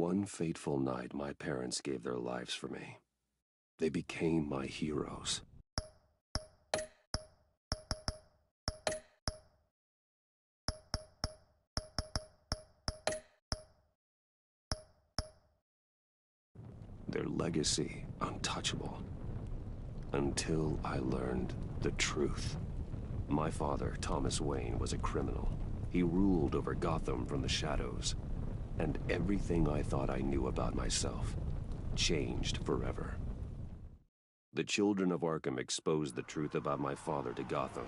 One fateful night, my parents gave their lives for me. They became my heroes. Their legacy untouchable. Until I learned the truth. My father, Thomas Wayne, was a criminal. He ruled over Gotham from the shadows. And everything I thought I knew about myself changed forever. The children of Arkham exposed the truth about my father to Gotham.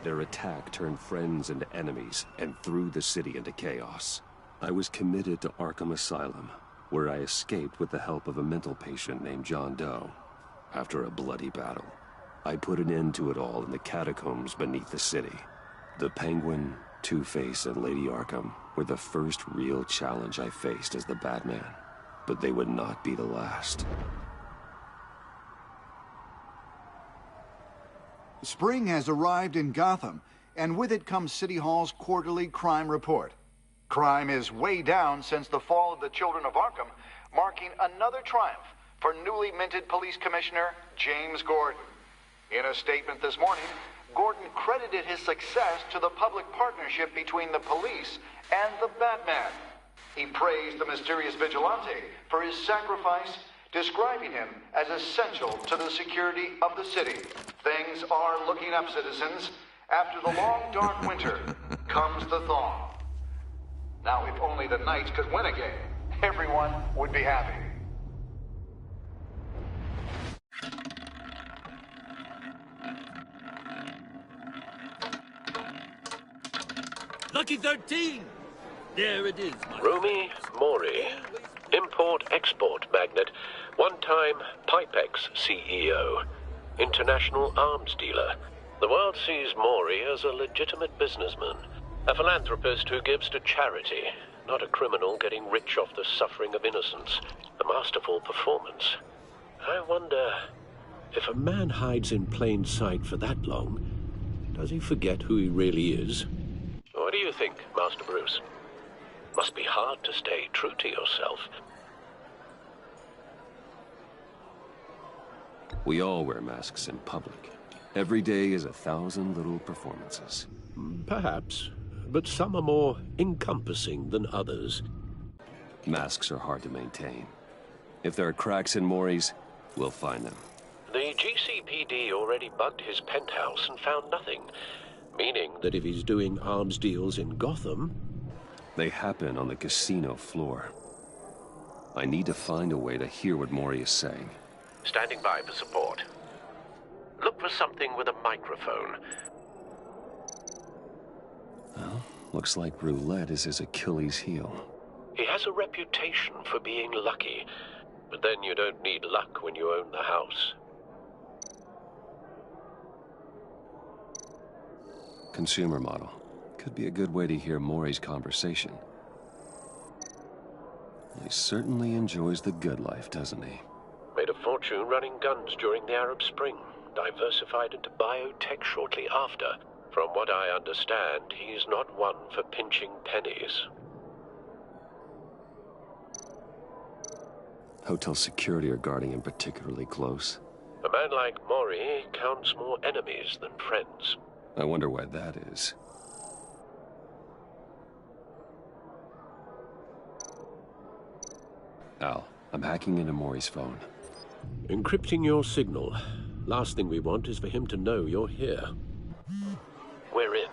Their attack turned friends into enemies and threw the city into chaos. I was committed to Arkham Asylum, where I escaped with the help of a mental patient named John Doe. After a bloody battle, I put an end to it all in the catacombs beneath the city. The Penguin, Two-Face, and Lady Arkham were the first real challenge I faced as the Batman, but they would not be the last. Spring has arrived in Gotham, and with it comes City Hall's quarterly crime report. Crime is way down since the fall of the Children of Arkham, marking another triumph for newly minted Police Commissioner James Gordon. In a statement this morning, Gordon credited his success to the public partnership between the police and the Batman. He praised the mysterious vigilante for his sacrifice, describing him as essential to the security of the city. Things are looking up, citizens. After the long, dark winter comes the thaw. Now, if only the Knights could win a game, everyone would be happy. Lucky 13! There it is, my Rumi Mori, import-export magnate, one-time Pipex CEO, international arms dealer. The world sees Mori as a legitimate businessman, a philanthropist who gives to charity, not a criminal getting rich off the suffering of innocence. A masterful performance. I wonder, if a man hides in plain sight for that long, does he forget who he really is? What do you think, Master Bruce? Must be hard to stay true to yourself. We all wear masks in public. Every day is 1,000 little performances. Perhaps, but some are more encompassing than others. Masks are hard to maintain. If there are cracks in Mori's, we'll find them. The GCPD already bugged his penthouse and found nothing, meaning that if he's doing arms deals in Gotham... They happen on the casino floor. I need to find a way to hear what Mori is saying. Standing by for support. Look for something with a microphone. Well, looks like roulette is his Achilles heel. He has a reputation for being lucky, but then you don't need luck when you own the house. Consumer model. Could be a good way to hear Mori's conversation. He certainly enjoys the good life, doesn't he? Made a fortune running guns during the Arab Spring. Diversified into biotech shortly after. From what I understand, he's not one for pinching pennies. Hotel security are guarding him particularly close. A man like Mori counts more enemies than friends. I wonder why that is. Al, I'm hacking into Mori's phone. Encrypting your signal. Last thing we want is for him to know you're here. We're in.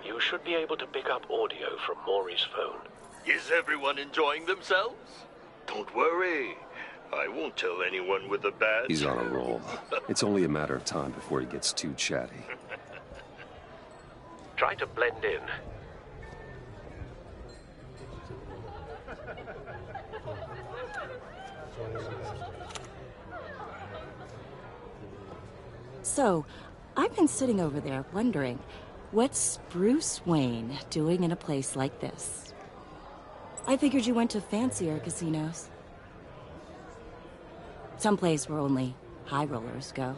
You should be able to pick up audio from Mori's phone. Is everyone enjoying themselves? Don't worry. I won't tell anyone with a badge. He's on a roll. It's only a matter of time before he gets too chatty. Try to blend in. So, I've been sitting over there wondering, what's Bruce Wayne doing in a place like this? I figured you went to fancier casinos. Someplace where only high rollers go.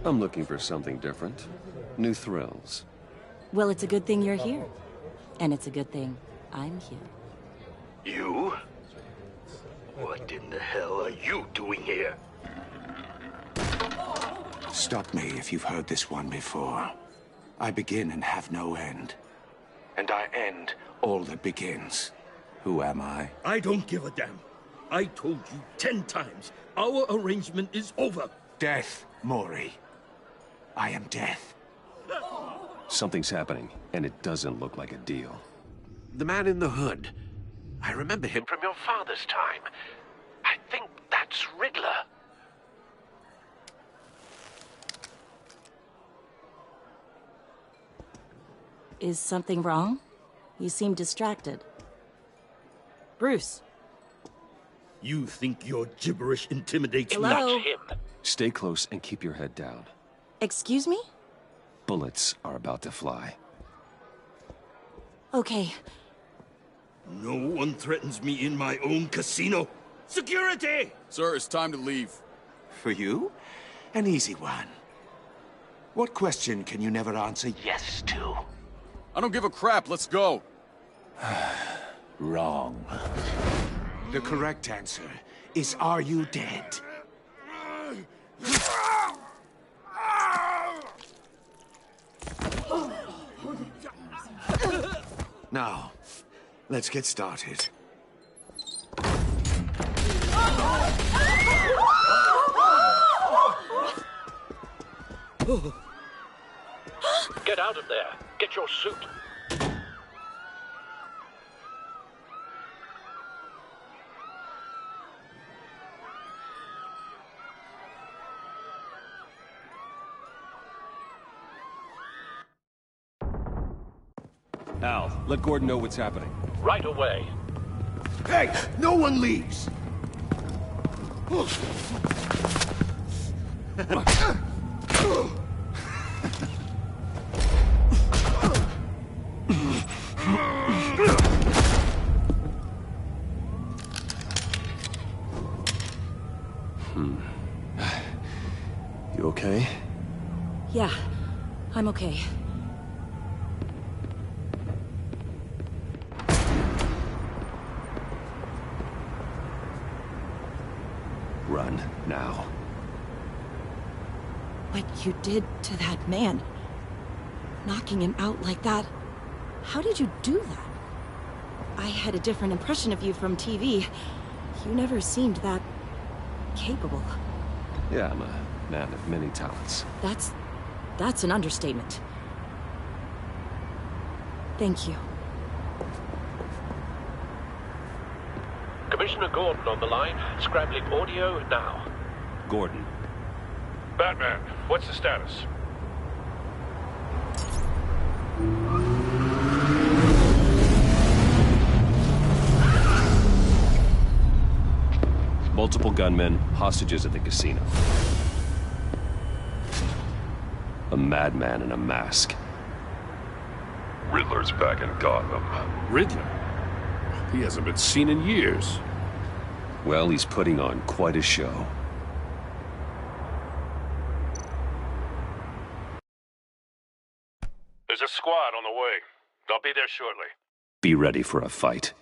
I'm looking for something different. New thrills. Well, it's a good thing you're here. And it's a good thing I'm here. You? What in the hell are you doing here? Stop me if you've heard this one before. I begin and have no end. And I end all that begins. Who am I? I don't give a damn. I told you 10 times. Our arrangement is over. Death, Maury. I am death. Something's happening, and it doesn't look like a deal. The man in the hood. I remember him from your father's time. I think that's Riddler. Is something wrong? You seem distracted. Bruce. You think your gibberish intimidates me? Hello? That's him. Stay close and keep your head down. Excuse me? Bullets are about to fly. Okay. No one threatens me in my own casino. Security! Sir, it's time to leave. For you? An easy one. What question can you never answer yes to? I don't give a crap. Let's go. Wrong. The correct answer is, are you dead? Now, let's get started. Get out of there. Get your suit. Al, let Gordon know what's happening. Right away. Hey, no one leaves! You okay? Yeah, I'm okay. Run, now. What you did to that man, knocking him out like that, how did you do that? I had a different impression of you from TV. You never seemed that capable. Yeah, I'm a man of many talents. That's an understatement. Thank you. Commissioner Gordon on the line. Scrambling audio now. Gordon. Batman, what's the status? Multiple gunmen, hostages at the casino. A madman in a mask. Riddler's back in Gotham. Riddler? He hasn't been seen in years. Well, he's putting on quite a show. There's a squad on the way. They'll be there shortly. Be ready for a fight.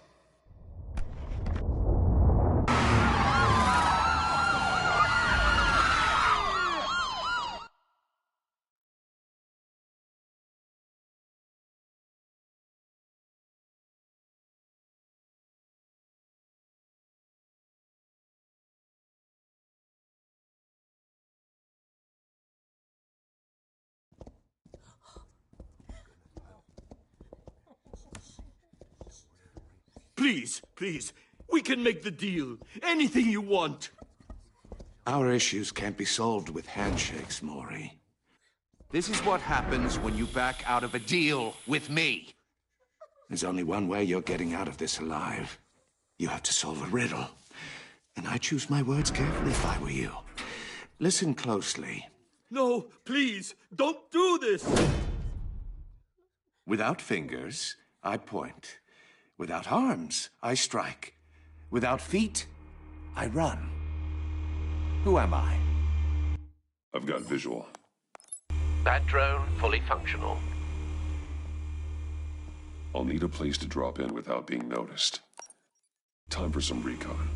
Please, please. We can make the deal. Anything you want. Our issues can't be solved with handshakes, Maury. This is what happens when you back out of a deal with me. There's only one way you're getting out of this alive. You have to solve a riddle. And I choose my words carefully if I were you. Listen closely. No, please, don't do this. Without fingers, I point. Without arms, I strike. Without feet, I run. Who am I? I've got visual. That drone fully functional. I'll need a place to drop in without being noticed. Time for some recon.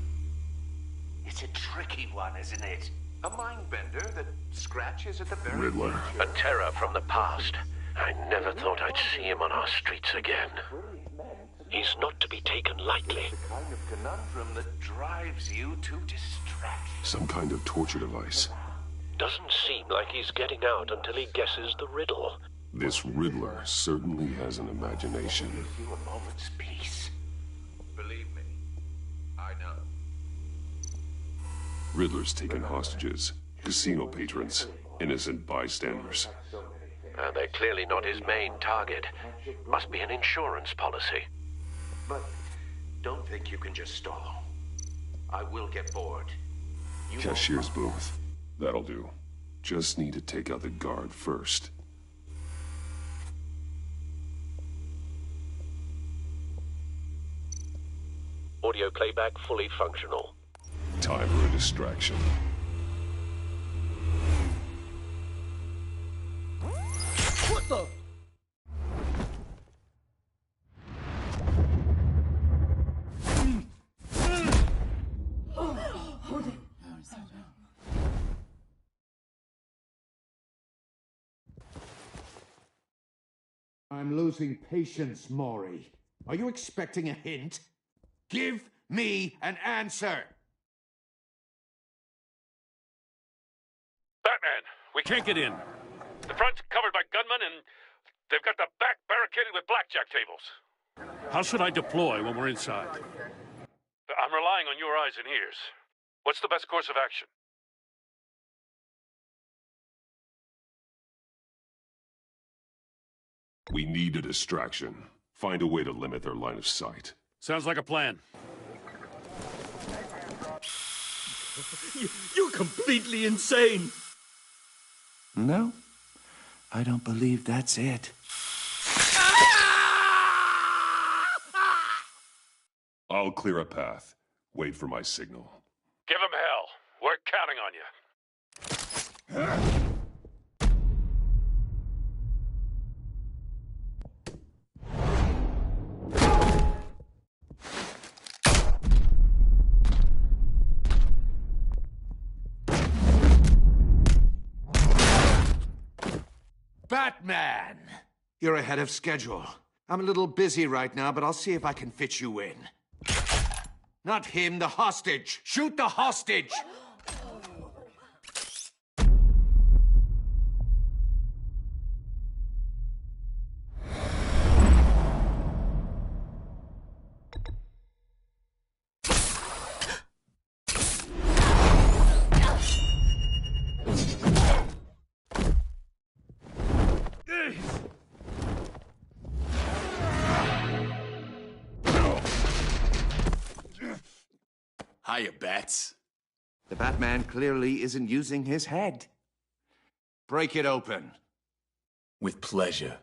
It's a tricky one, isn't it? A mind-bender that scratches at the very Riddler. A terror from the past. I never thought I'd see him on our streets again. He's not to be taken lightly. The kind of conundrum that drives you to distraction. Some kind of torture device. Doesn't seem like he's getting out until he guesses the riddle. This Riddler certainly has an imagination. Give you a moment's peace. Believe me, I know. Riddler's taken hostages, casino patrons, innocent bystanders. They're clearly not his main target. Must be an insurance policy. But don't think you can just stall. I will get bored. Cashier's booth. That'll do. Just need to take out the guard first. Audio playback fully functional. Time for a distraction. What the? I'm losing patience, Maury. Are you expecting a hint? Give me an answer! Batman, we can't get in. The front's covered by gunmen, and they've got the back barricaded with blackjack tables. How should I deploy when we're inside? I'm relying on your eyes and ears. What's the best course of action? We need a distraction. Find a way to limit their line of sight. Sounds like a plan. You're completely insane. No, I don't believe that's it. I'll clear a path. Wait for my signal. Give him hell. We're counting on you. Batman! You're ahead of schedule. I'm a little busy right now, but I'll see if I can fit you in. Not him, the hostage! Shoot the hostage! Hiya, Bats. The Batman clearly isn't using his head. Break it open. With pleasure.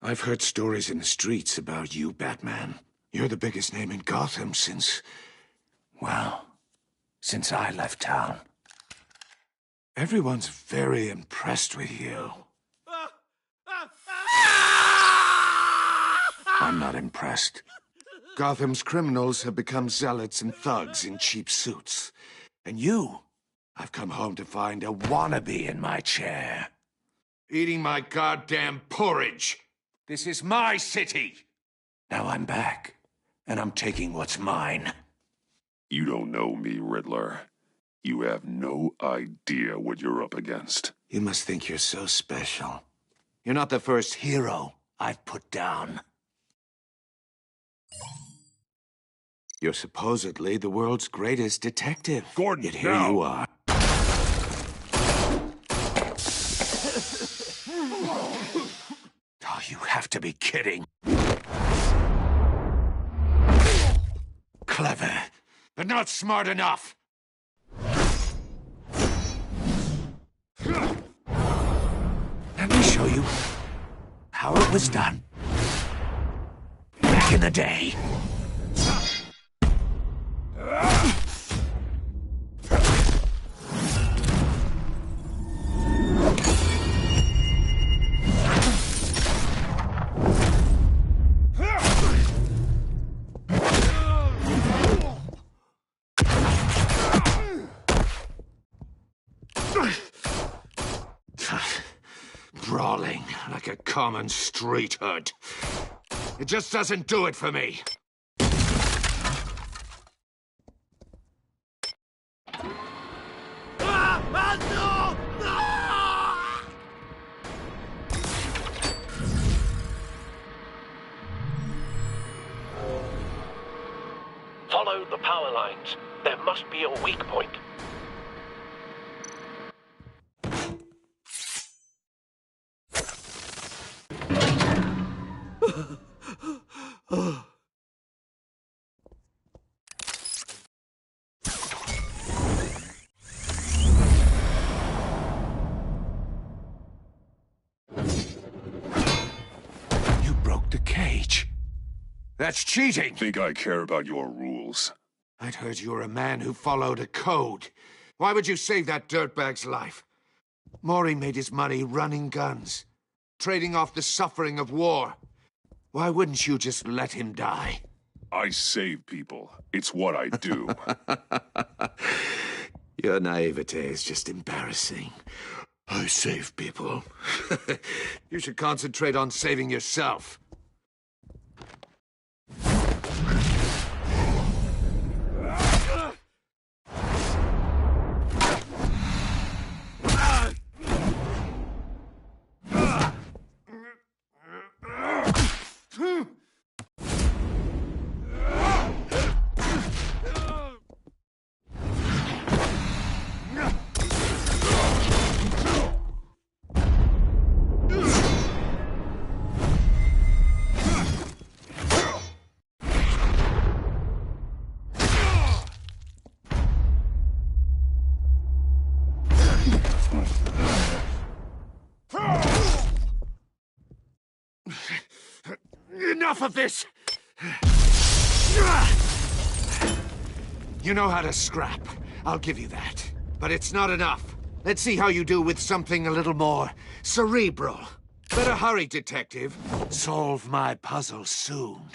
I've heard stories in the streets about you, Batman. You're the biggest name in Gotham since... well, since I left town. Everyone's very impressed with you. I'm not impressed. Gotham's criminals have become zealots and thugs in cheap suits. And you, I've come home to find a wannabe in my chair. Eating my goddamn porridge! This is my city! Now I'm back, and I'm taking what's mine. You don't know me, Riddler. You have no idea what you're up against. You must think you're so special. You're not the first hero I've put down. You're supposedly the world's greatest detective. Gordon, yet here now. you are. Oh, you have to be kidding. clever, but not smart enough. Let me show you how it was done back in the day. Brawling like a common street hood. It just doesn't do it for me. Follow the power lines. There must be a weak point. You broke the cage. That's cheating. Think I care about your rules? I'd heard you were a man who followed a code. Why would you save that dirtbag's life? Maury made his money running guns, trading off the suffering of war. Why wouldn't you just let him die? I save people. It's what I do. Your naivete is just embarrassing. I save people. You should concentrate on saving yourself. Enough of this! You know how to scrap. I'll give you that. But it's not enough. Let's see how you do with something a little more cerebral. Better hurry, detective. Solve my puzzle soon.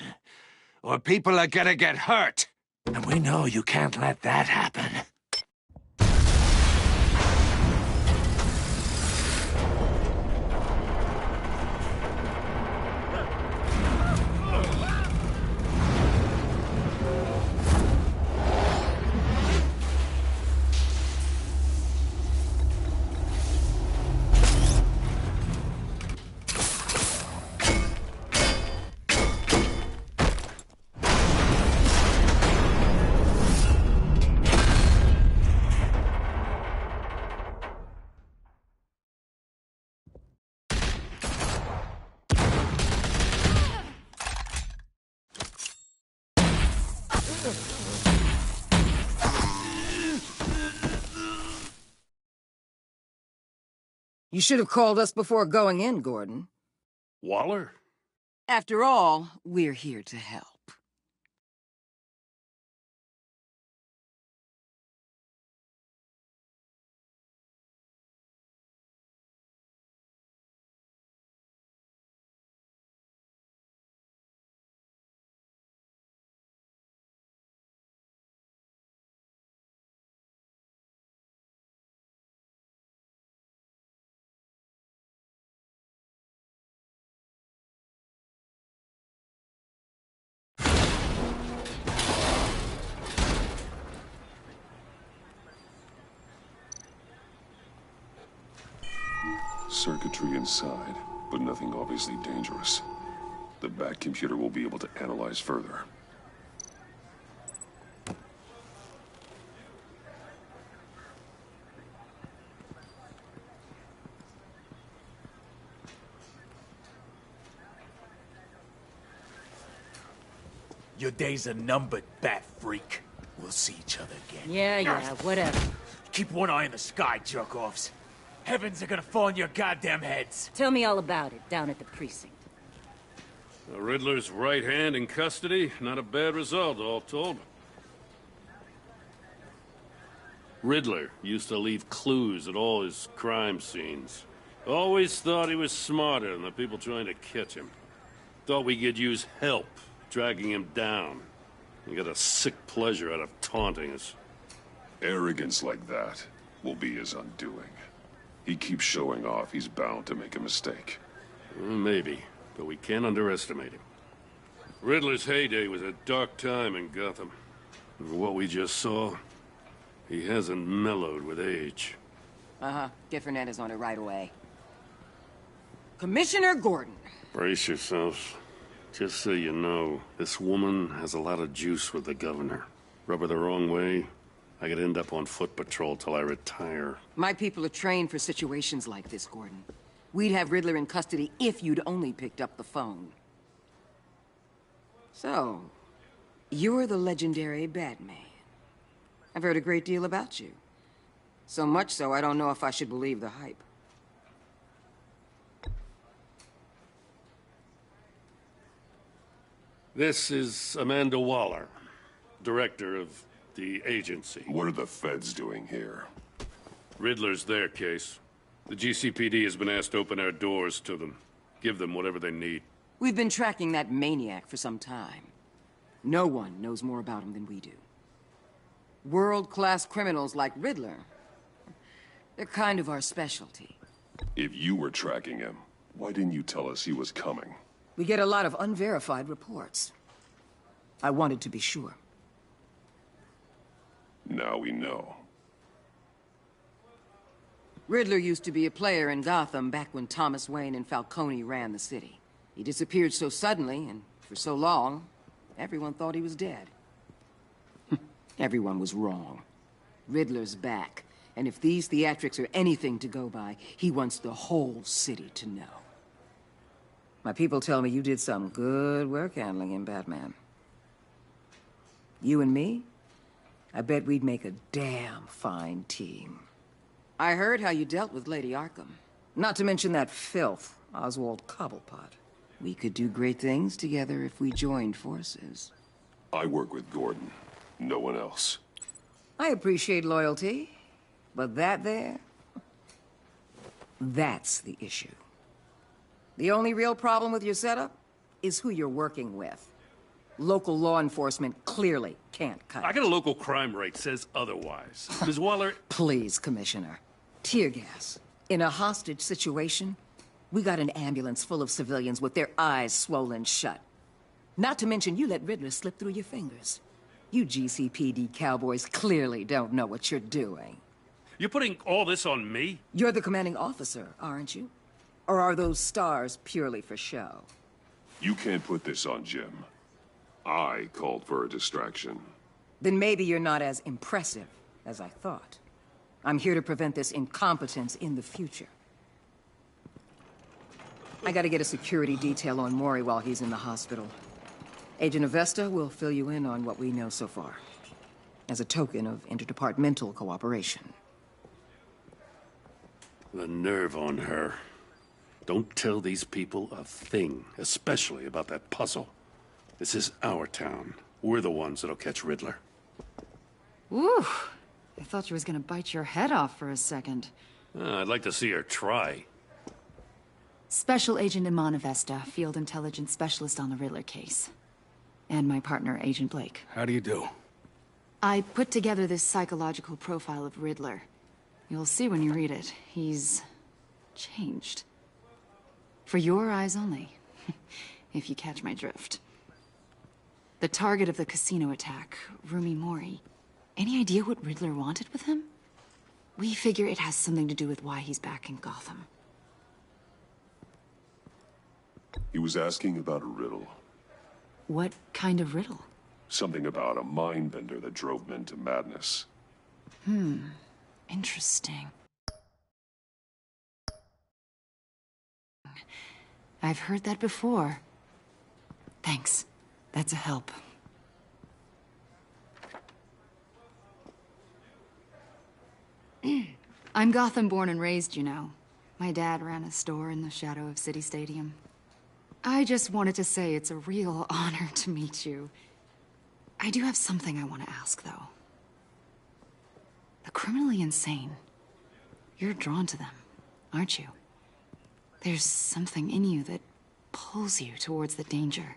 Or people are gonna get hurt. And we know you can't let that happen. You should have called us before going in, Gordon. Waller? After all, we're here to help. Circuitry inside, but nothing obviously dangerous. The back computer will be able to analyze further. Your days are numbered, bat freak. We'll see each other again. Yeah, whatever. Keep one eye in the sky, jerk-offs. Heavens are gonna fall on your goddamn heads. Tell me all about it down at the precinct. The Riddler's right hand in custody. Not a bad result, all told. Riddler used to leave clues at all his crime scenes. Always thought he was smarter than the people trying to catch him. Thought we could use help dragging him down. He got a sick pleasure out of taunting us. Arrogance like that will be his undoing. He keeps showing off, he's bound to make a mistake. Maybe, but we can't underestimate him. Riddler's heyday was a dark time in Gotham. And what we just saw, he hasn't mellowed with age. Uh-huh. Get Fernandez on it right away. Commissioner Gordon. Brace yourselves. Just so you know, this woman has a lot of juice with the governor. Rub her the wrong way, I could end up on foot patrol till I retire. My people are trained for situations like this, Gordon. We'd have Riddler in custody if you'd only picked up the phone. So, you're the legendary Batman. I've heard a great deal about you. So much so, I don't know if I should believe the hype. This is Amanda Waller, director of the agency. What are the feds doing here? Riddler's their case. The GCPD has been asked to open our doors to them. Give them whatever they need. We've been tracking that maniac for some time. No one knows more about him than we do. World-class criminals like Riddler. They're kind of our specialty. If you were tracking him, why didn't you tell us he was coming? We get a lot of unverified reports. I wanted to be sure. Now we know. Riddler used to be a player in Gotham back when Thomas Wayne and Falcone ran the city. He disappeared so suddenly and for so long, everyone thought he was dead. Everyone was wrong. Riddler's back, and if these theatrics are anything to go by, he wants the whole city to know. My people tell me you did some good work handling him, Batman. You and me? I bet we'd make a damn fine team. I heard how you dealt with Lady Arkham. Not to mention that filth, Oswald Cobblepot. We could do great things together if we joined forces. I work with Gordon. No one else. I appreciate loyalty, but that there... that's the issue. The only real problem with your setup is who you're working with. Local law enforcement clearly can't cut I got a local crime rate says otherwise. Ms. Waller... Please, Commissioner. Tear gas. In a hostage situation, we got an ambulance full of civilians with their eyes swollen shut. Not to mention you let Riddler slip through your fingers. You GCPD cowboys clearly don't know what you're doing. You're putting all this on me? You're the commanding officer, aren't you? Or are those stars purely for show? You can't put this on Jim. I called for a distraction. Then maybe you're not as impressive as I thought. I'm here to prevent this incompetence in the future. I gotta get a security detail on Mori while he's in the hospital. Agent Avesta will fill you in on what we know so far, as a token of interdepartmental cooperation. The nerve on her. Don't tell these people a thing, especially about that puzzle. This is our town. We're the ones that'll catch Riddler. Ooh, I thought you was gonna bite your head off for a second. I'd like to see her try. Special Agent Iman Avesta, Field Intelligence Specialist on the Riddler case. And my partner, Agent Blake. How do you do? I put together this psychological profile of Riddler. You'll see when you read it. He's... changed. For your eyes only, if you catch my drift. The target of the casino attack, Rumi Mori. Any idea what Riddler wanted with him? We figure it has something to do with why he's back in Gotham. He was asking about a riddle. What kind of riddle? Something about a mind bender that drove men to madness. Interesting. I've heard that before. Thanks. That's a help. I'm Gotham born and raised, you know. My dad ran a store in the shadow of City Stadium. I just wanted to say it's a real honor to meet you. I do have something I want to ask, though. The criminally insane. You're drawn to them, aren't you? There's something in you that pulls you towards the danger.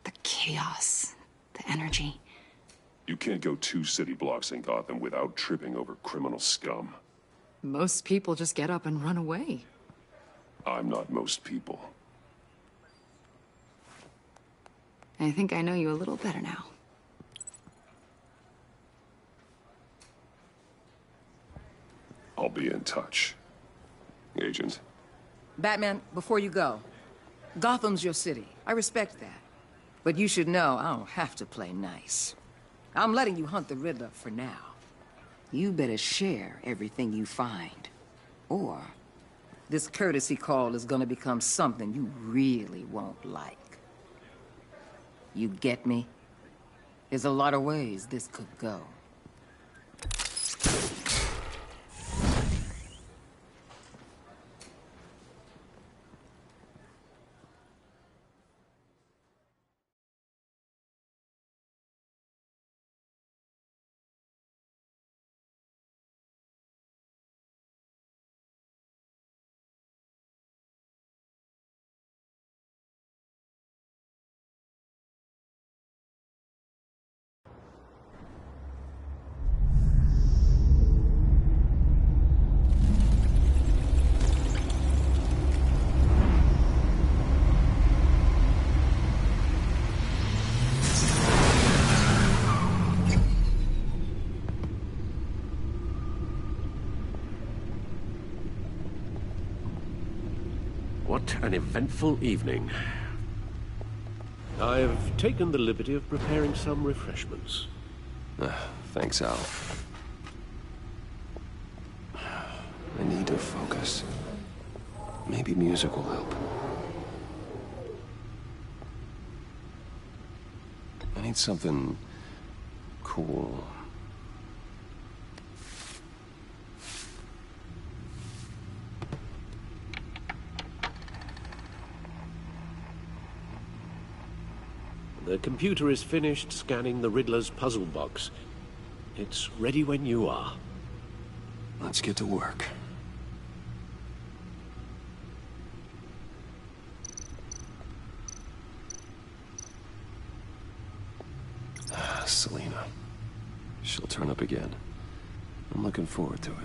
The chaos, the energy. You can't go 2 city blocks in Gotham without tripping over criminal scum. Most people just get up and run away. I'm not most people. I think I know you a little better now. I'll be in touch. Agent. Batman, before you go, Gotham's your city. I respect that. But you should know I don't have to play nice. I'm letting you hunt the Riddler for now. You better share everything you find. Or this courtesy call is gonna become something you really won't like. You get me? There's a lot of ways this could go. What an eventful evening. I've taken the liberty of preparing some refreshments. Thanks, Al. I need to focus. Maybe music will help. I need something cool. The computer is finished scanning the Riddler's puzzle box. It's ready when you are. Let's get to work. Selina. She'll turn up again. I'm looking forward to it.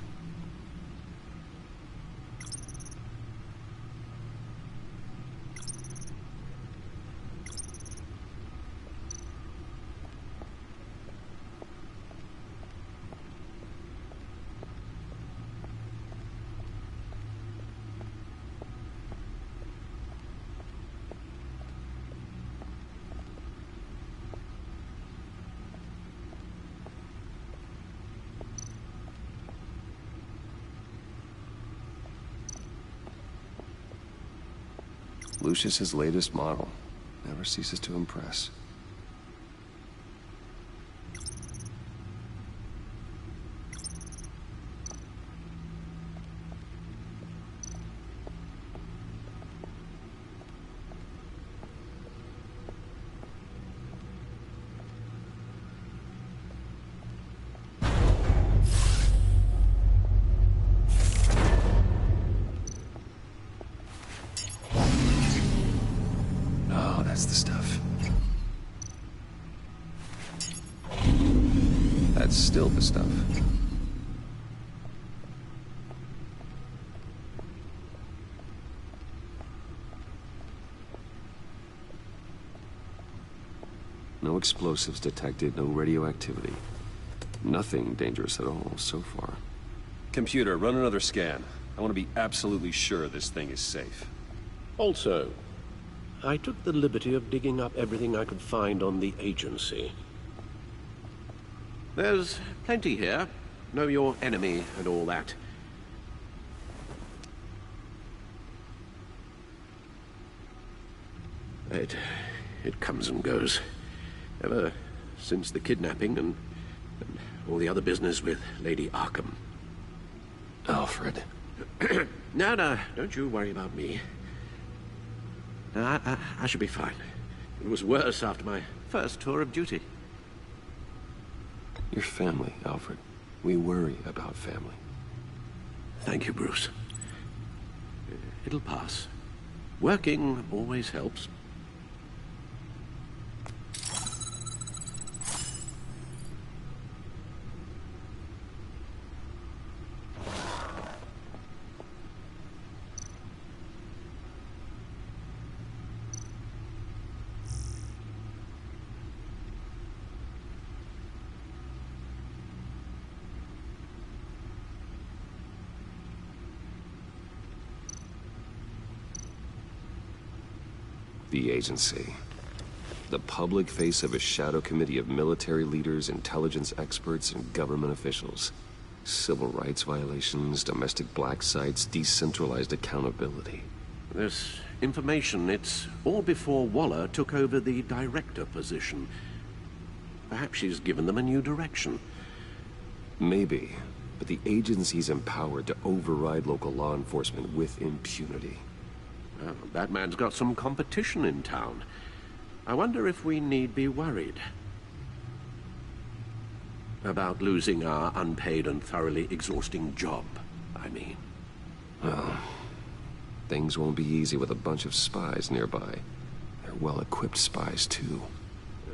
Lucius's latest model. Never ceases to impress. That's the stuff. That's still the stuff. No explosives detected, no radioactivity. Nothing dangerous at all so far. Computer, run another scan. I want to be absolutely sure this thing is safe. Also, I took the liberty of digging up everything I could find on the agency. There's plenty here. Know your enemy and all that. It comes and goes. Ever since the kidnapping and all the other business with Lady Arkham. Alfred. No, don't you worry about me. No, I should be fine. It was worse after my first tour of duty. Your family, Alfred. We worry about family. Thank you, Bruce. It'll pass. Working always helps. The agency. The public face of a shadow committee of military leaders, intelligence experts, and government officials. Civil rights violations, domestic black sites, decentralized accountability. This information, it's all before Waller took over the director position. Perhaps she's given them a new direction. Maybe, but the agency's empowered to override local law enforcement with impunity. Well, Batman's got some competition in town. I wonder if we need be worried about losing our unpaid and thoroughly exhausting job, I mean. Well, things won't be easy with a bunch of spies nearby. They're well-equipped spies, too.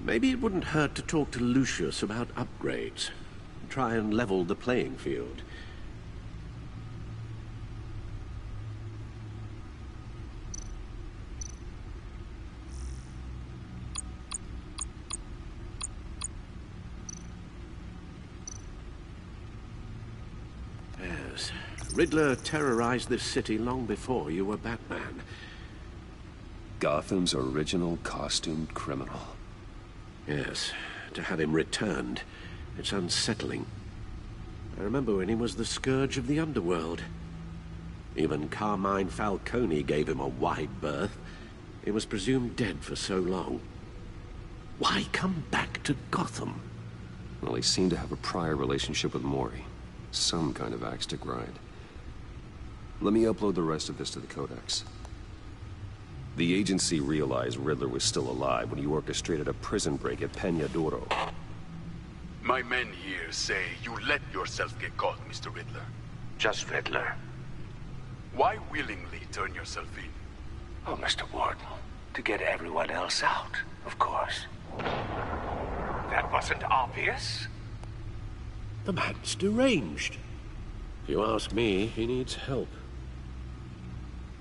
Maybe it wouldn't hurt to talk to Lucius about upgrades. Try and level the playing field. Yes, Riddler terrorized this city long before you were Batman. Gotham's original costumed criminal. Yes, to have him returned, it's unsettling. I remember when he was the scourge of the underworld. Even Carmine Falcone gave him a wide berth. He was presumed dead for so long. Why come back to Gotham? Well, he seemed to have a prior relationship with Mori. Some kind of axe to grind. Let me upload the rest of this to the Codex. The agency realized Riddler was still alive when he orchestrated a prison break at Peña Duro. My men here say you let yourself get caught, Mr. Riddler. Just Riddler. Why willingly turn yourself in? Oh, Mr. Warden, to get everyone else out, of course. That wasn't obvious. The man's deranged. If you ask me, he needs help.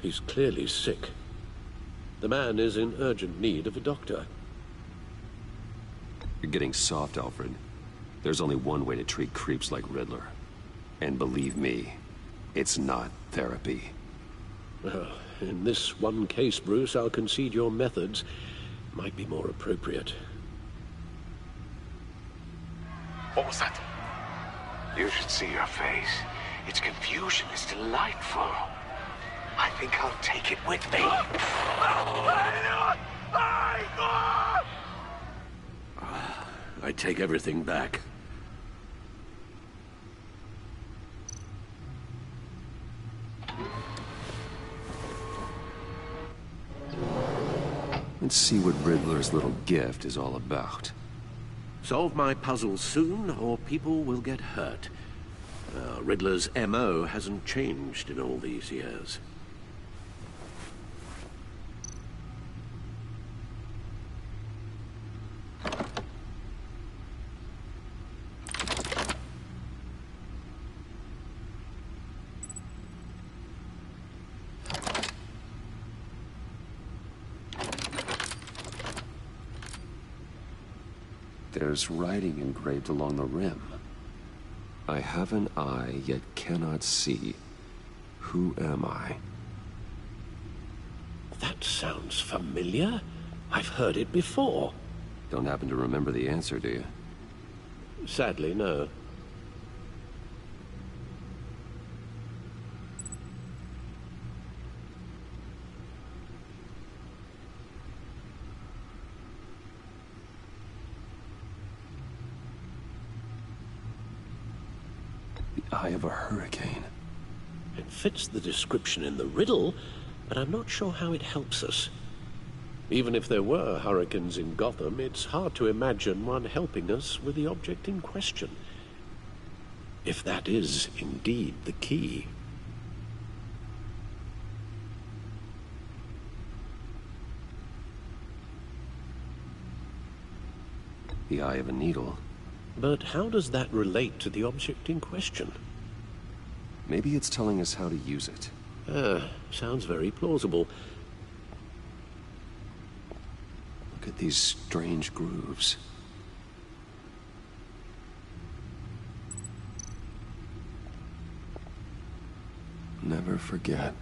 He's clearly sick. The man is in urgent need of a doctor. You're getting soft, Alfred. There's only one way to treat creeps like Riddler. And believe me, it's not therapy. Well, in this one case, Bruce, I'll concede your methods might be more appropriate. What was that? You should see your face. Its confusion is delightful. I think I'll take it with me. I take everything back. Let's see what Riddler's little gift is all about. Solve my puzzle soon, or people will get hurt. Riddler's M.O. hasn't changed in all these years. There's writing engraved along the rim. I have an eye, yet cannot see. Who am I? That sounds familiar. I've heard it before. Don't happen to remember the answer, do you? Sadly, no. The eye of a hurricane. It fits the description in the riddle, but I'm not sure how it helps us. Even if there were hurricanes in Gotham, it's hard to imagine one helping us with the object in question. If that is indeed the key. The eye of a needle. But how does that relate to the object in question? Maybe it's telling us how to use it. Sounds very plausible. Look at these strange grooves. Never forget.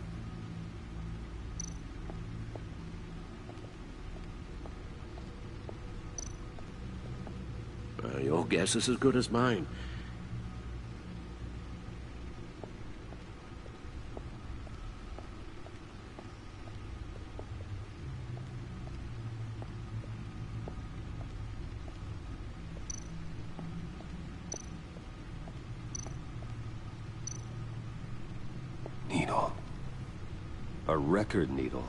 Your guess is as good as mine. Needle. A record needle.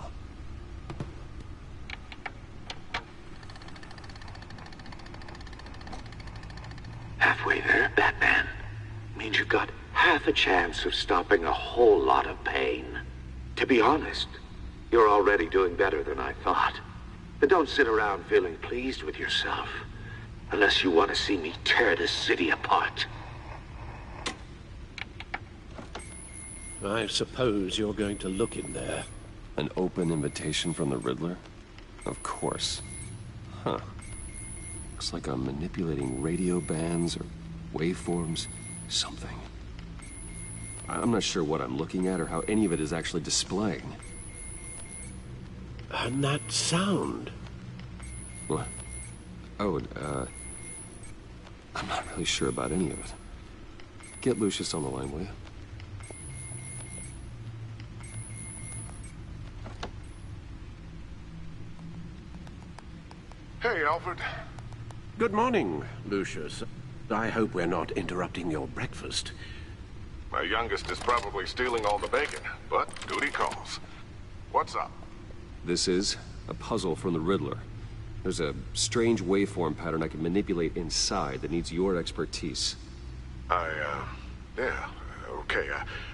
Halfway there, Batman. Means you've got half a chance of stopping a whole lot of pain. To be honest, you're already doing better than I thought. But don't sit around feeling pleased with yourself. Unless you want to see me tear this city apart. I suppose you're going to look in there. An open invitation from the Riddler? Of course. Huh. Looks like I'm manipulating radio bands or waveforms. Something. I'm not sure what I'm looking at or how any of it is actually displaying. And that sound. What? Oh, I'm not really sure about any of it. Get Lucius on the line, will you? Hey, Alfred. Good morning, Lucius. I hope we're not interrupting your breakfast. My youngest is probably stealing all the bacon, but duty calls. What's up? This is a puzzle from the Riddler. There's a strange waveform pattern I can manipulate inside that needs your expertise. Yeah, okay.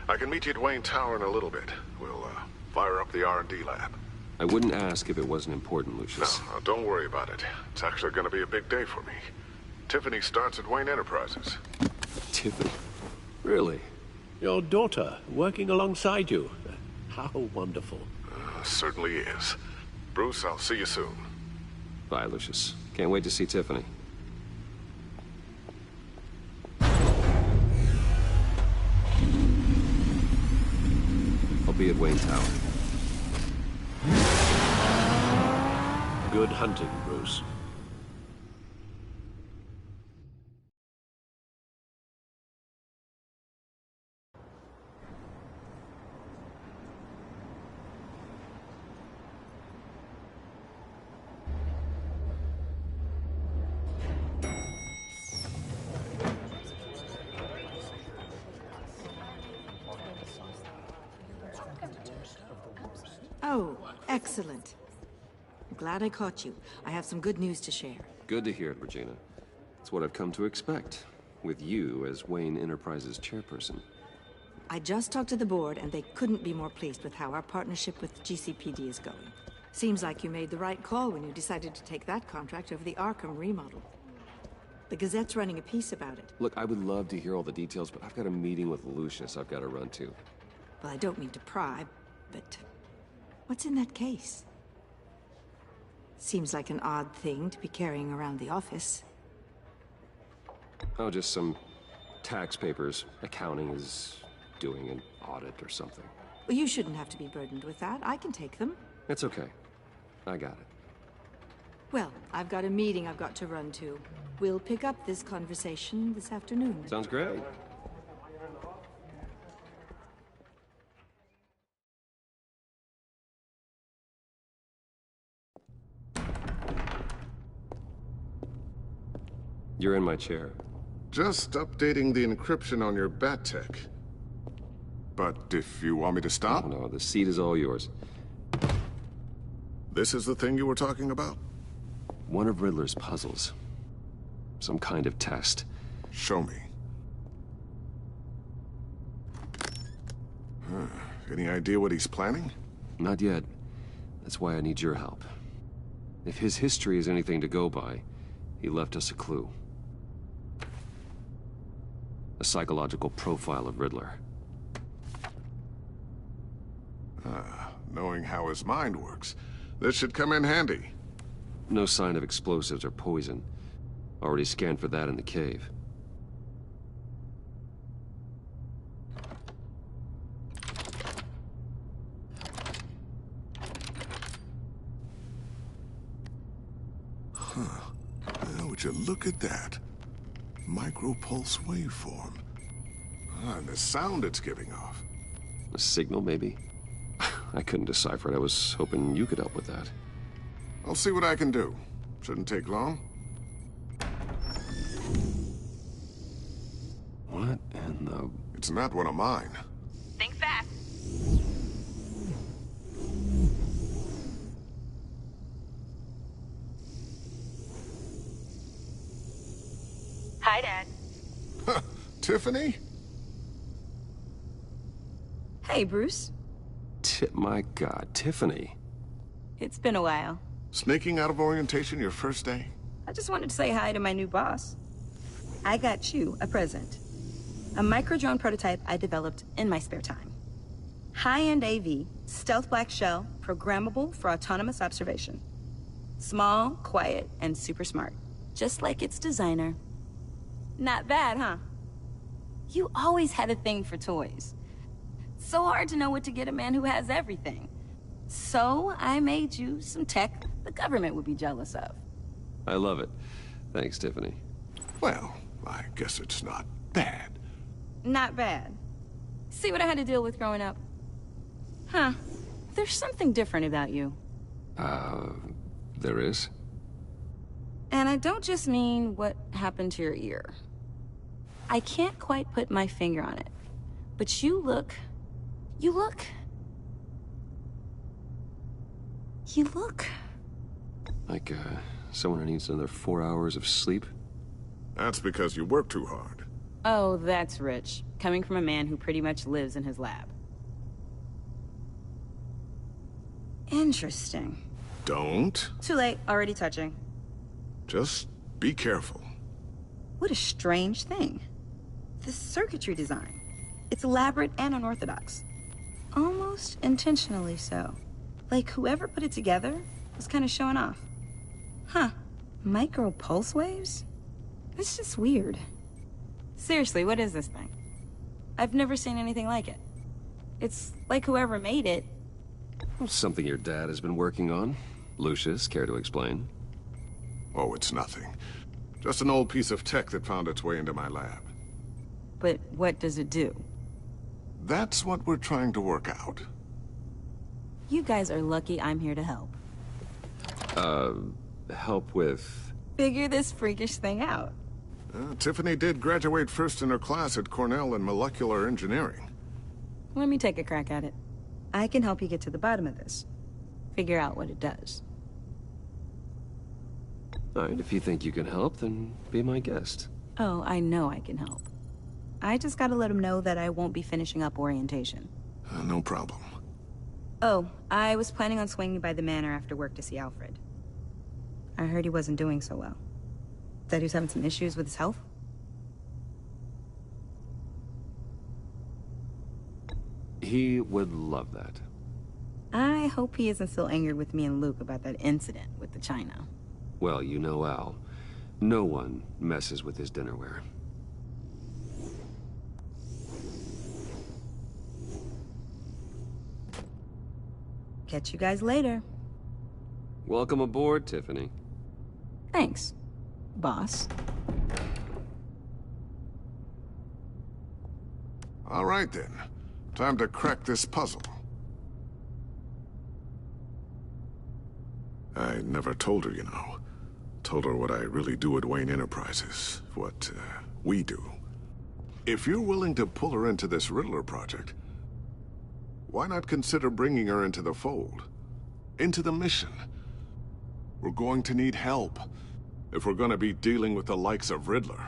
I can meet you at Wayne Tower in a little bit. We'll, fire up the R&D lab. I wouldn't ask if it wasn't important, Lucius. No, don't worry about it. It's actually gonna be a big day for me. Tiffany starts at Wayne Enterprises. Tiffany? Really? Your daughter, working alongside you. How wonderful. Certainly is. Bruce, I'll see you soon. Bye, Lucius. Can't wait to see Tiffany. I'll be at Wayne Tower. Good hunting, Bruce. Oh, excellent. I'm glad I caught you. I have some good news to share. Good to hear it, Regina. It's what I've come to expect, with you as Wayne Enterprises chairperson. I just talked to the board, and they couldn't be more pleased with how our partnership with GCPD is going. Seems like you made the right call when you decided to take that contract over the Arkham remodel. The Gazette's running a piece about it. Look, I would love to hear all the details, but I've got a meeting with Lucius I've got to run to. Well, I don't mean to pry, but what's in that case? Seems like an odd thing to be carrying around the office. Oh, just some tax papers. Accounting is doing an audit or something. Well, you shouldn't have to be burdened with that. I can take them. It's okay. I got it. Well, I've got a meeting I've got to run to. We'll pick up this conversation this afternoon. Sounds great. You're in my chair. Just updating the encryption on your Bat-Tech. But if you want me to stop? No, the seat is all yours. This is the thing you were talking about? One of Riddler's puzzles. Some kind of test. Show me. Any idea what he's planning? Not yet. That's why I need your help. If his history is anything to go by, he left us a clue. A psychological profile of Riddler. Knowing how his mind works, this should come in handy. No sign of explosives or poison. Already scanned for that in the cave. Would you look at that? Micropulse waveform. And the sound it's giving off. A signal, maybe? I couldn't decipher it. I was hoping you could help with that. I'll see what I can do. Shouldn't take long. What in the... It's not one of mine. Think fast. Hi, Dad. Tiffany? Hey, Bruce. My God, Tiffany. It's been a while. Sneaking out of orientation your first day? I just wanted to say hi to my new boss. I got you a present. A micro-drone prototype I developed in my spare time. High-end AV, stealth black shell, programmable for autonomous observation. Small, quiet, and super smart. Just like its designer. Not bad, huh? You always had a thing for toys. So hard to know what to get a man who has everything. So I made you some tech the government would be jealous of. I love it. Thanks, Tiffany. Well, I guess it's not bad. Not bad. See what I had to deal with growing up? Huh. There's something different about you. There is? And I don't just mean what happened to your ear. I can't quite put my finger on it. But you look... Like, someone who needs another 4 hours of sleep? That's because you work too hard. Oh, that's rich. Coming from a man who pretty much lives in his lab. Interesting. Don't. Too late. Already touching. Just be careful. What a strange thing. The circuitry design. It's elaborate and unorthodox. Almost intentionally so. Like whoever put it together was kind of showing off. Huh. Micro pulse waves? It's just weird. Seriously, what is this thing? I've never seen anything like it. It's like whoever made it... Well, something your dad has been working on. Lucius, care to explain? Oh, it's nothing. Just an old piece of tech that found its way into my lab. But what does it do? That's what we're trying to work out. You guys are lucky I'm here to help. Help with... Figure this freakish thing out. Tiffany did graduate first in her class at Cornell in molecular engineering. Let me take a crack at it. I can help you get to the bottom of this. Figure out what it does. All right, if you think you can help, then be my guest. Oh, I know I can help. I just gotta let him know that I won't be finishing up orientation. No problem. Oh, I was planning on swinging by the manor after work to see Alfred. I heard he wasn't doing so well. That he was having some issues with his health? He would love that. I hope he isn't still angry with me and Luke about that incident with the china. Well, you know Al. No one messes with his dinnerware. Catch you guys later. Welcome aboard, Tiffany. Thanks, boss. All right, then. Time to crack this puzzle. I never told her, you know. Told her what I really do at Wayne Enterprises. What, we do. If you're willing to pull her into this Riddler project, Why not consider bringing her into the fold? Into the mission? We're going to need help if we're gonna be dealing with the likes of Riddler.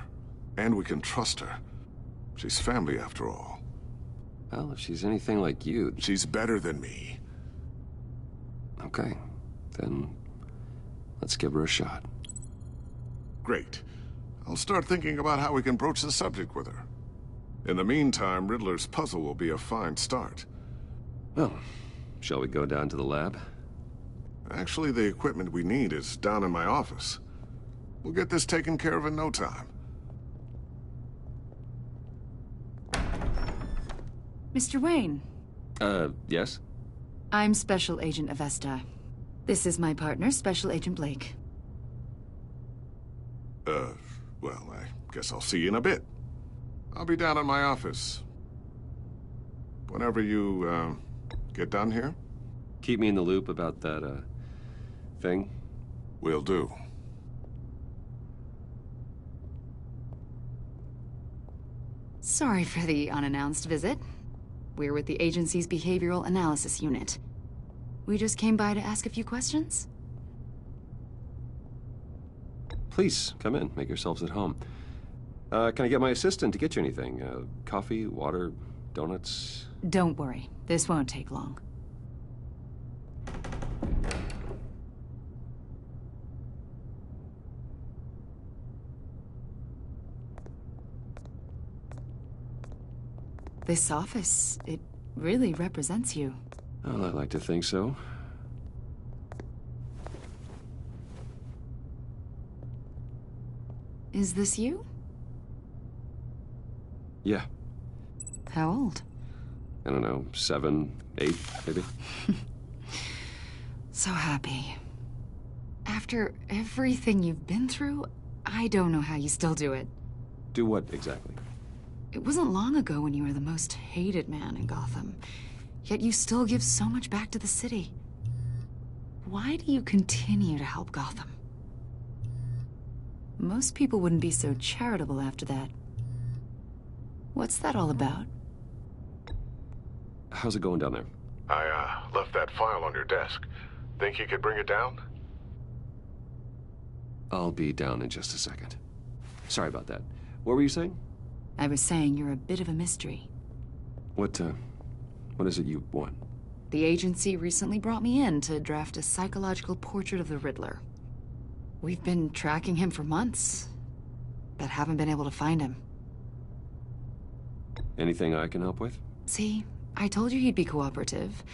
And we can trust her. She's family after all. Well, if she's anything like you... She's better than me. Okay. Then let's give her a shot. Great. I'll start thinking about how we can broach the subject with her. In the meantime, Riddler's puzzle will be a fine start. Well, shall we go down to the lab? Actually, the equipment we need is down in my office. We'll get this taken care of in no time. Mr. Wayne. Yes? I'm Special Agent Avesta. This is my partner, Special Agent Blake. Well, I guess I'll see you in a bit. I'll be down in my office. Whenever you, get done here? Keep me in the loop about that, thing? Will do. Sorry for the unannounced visit. We're with the agency's Behavioral Analysis Unit. We just came by to ask a few questions. Please, come in. Make yourselves at home. Can I get my assistant to get you anything? Coffee, water, donuts? Don't worry. This won't take long. This office, it really represents you. Well, I like to think so. Is this you? Yeah. How old? I don't know, 7, 8, maybe? So happy. After everything you've been through, I don't know how you still do it. Do what, exactly? It wasn't long ago when you were the most hated man in Gotham. Yet you still give so much back to the city. Why do you continue to help Gotham? Most people wouldn't be so charitable after that. What's that all about? How's it going down there? I, left that file on your desk. Think you could bring it down? I'll be down in just a second. Sorry about that. What were you saying? I was saying you're a bit of a mystery. What is it you want? The agency recently brought me in to draft a psychological portrait of the Riddler. We've been tracking him for months, but haven't been able to find him. Anything I can help with? See, I told you he'd be cooperative.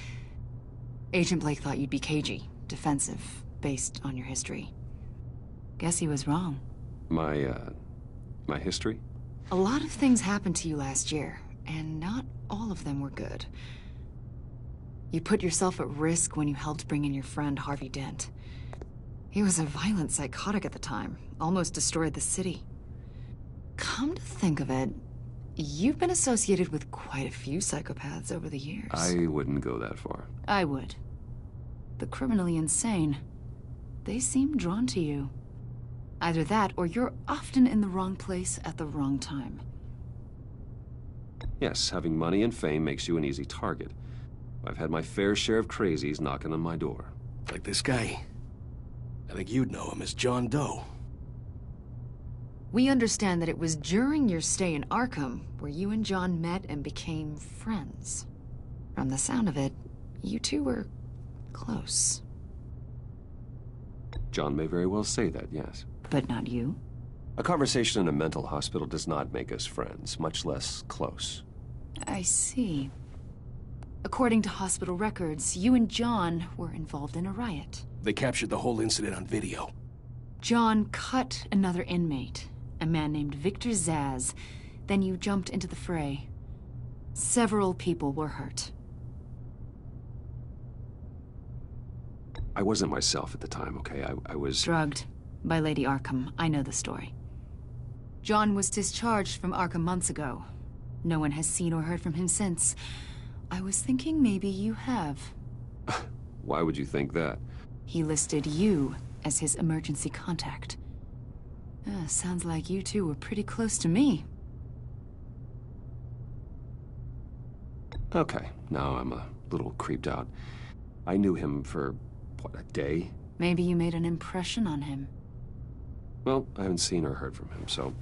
Agent Blake thought you'd be cagey, defensive, based on your history. Guess he was wrong. My history? A lot of things happened to you last year, and not all of them were good. You put yourself at risk when you helped bring in your friend Harvey Dent. He was a violent psychotic at the time, almost destroyed the city. Come to think of it, you've been associated with quite a few psychopaths over the years. I wouldn't go that far. I would. The criminally insane. They seem drawn to you. Either that, or you're often in the wrong place at the wrong time. Yes, having money and fame makes you an easy target. I've had my fair share of crazies knocking on my door. Like this guy. I think you'd know him as John Doe. We understand that it was during your stay in Arkham where you and John met and became friends. From the sound of it, you two were close. John may very well say that, yes. But not you? A conversation in a mental hospital does not make us friends, much less close. I see. According to hospital records, you and John were involved in a riot. They captured the whole incident on video. John cut another inmate, a man named Victor Zsasz. Then you jumped into the fray. Several people were hurt. I wasn't myself at the time, okay? I was... drugged by Lady Arkham. I know the story. John was discharged from Arkham months ago. No one has seen or heard from him since. I was thinking maybe you have. Why would you think that? He listed you as his emergency contact. Sounds like you two were pretty close to me. Okay, now I'm little creeped out. I knew him for, what, a day? Maybe you made an impression on him. Well, I haven't seen or heard from him, so...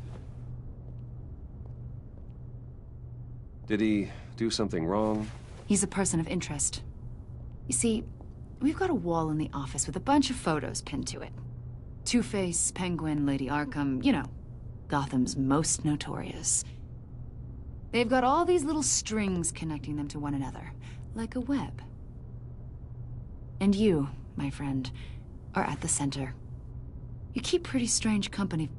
Did he do something wrong? He's a person of interest. You see, we've got a wall in the office with a bunch of photos pinned to it. Two-Face, Penguin, Lady Arkham, you know, Gotham's most notorious. They've got all these little strings connecting them to one another, like a web. And you, my friend, are at the center. You keep pretty strange company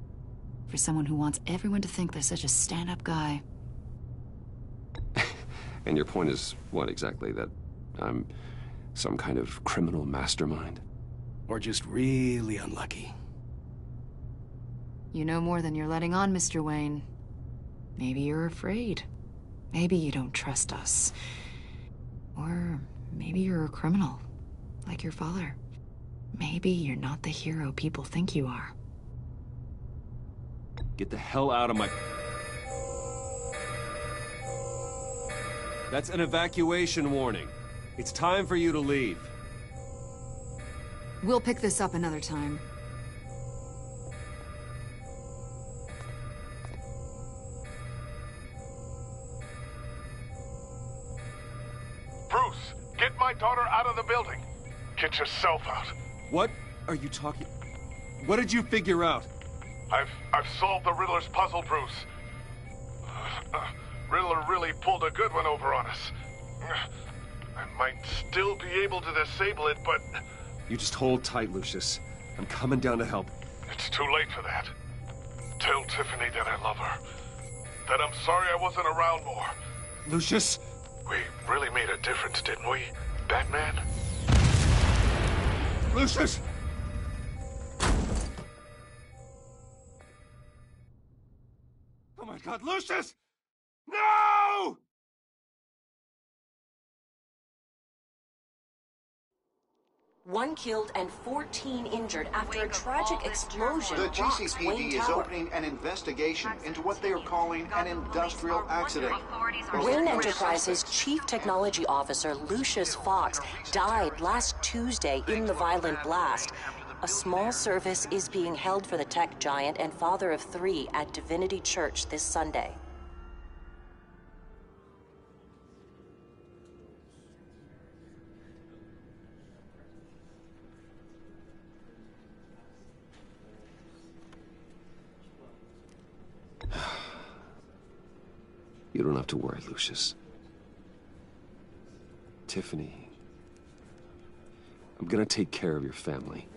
for someone who wants everyone to think they're such a stand-up guy. And your point is what exactly? That I'm some kind of criminal mastermind? Or just really unlucky? You know more than you're letting on, Mr. Wayne. Maybe you're afraid. Maybe you don't trust us. Or maybe you're a criminal, like your father. Maybe you're not the hero people think you are. Get the hell out of my... That's an evacuation warning. It's time for you to leave. We'll pick this up another time. Bruce, get my daughter out of the building. Get yourself out. What are you talking... What did you figure out? I've solved the Riddler's puzzle, Bruce. Riddler really pulled a good one over on us. I might still be able to disable it, but... You just hold tight, Lucius. I'm coming down to help. It's too late for that. Tell Tiffany that I love her. That I'm sorry I wasn't around more. Lucius? We really made a difference, didn't we, Batman? Lucius! Oh my God, Lucius! No! One killed and 14 injured after a tragic explosion. The rocks GCPD Wayne is Tower. opening an investigation into what they are calling an industrial accident. Wayne Enterprises' chief technology officer, Lucius Fox, died last Tuesday in the violent blast. A small service is being held for the tech giant and father of 3 at Divinity Church this Sunday. You don't have to worry, Lucius. Tiffany, I'm gonna take care of your family.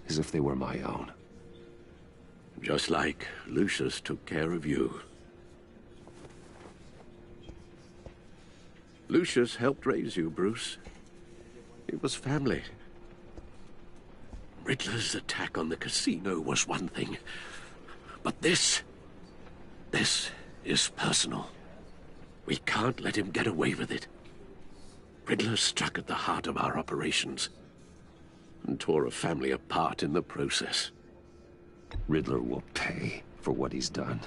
As if they were my own. Just like Lucius took care of you. Lucius helped raise you, Bruce. It was family. Riddler's attack on the casino was one thing. But this is personal. We can't let him get away with it. Riddler struck at the heart of our operations and tore a family apart in the process. Riddler will pay for what he's done.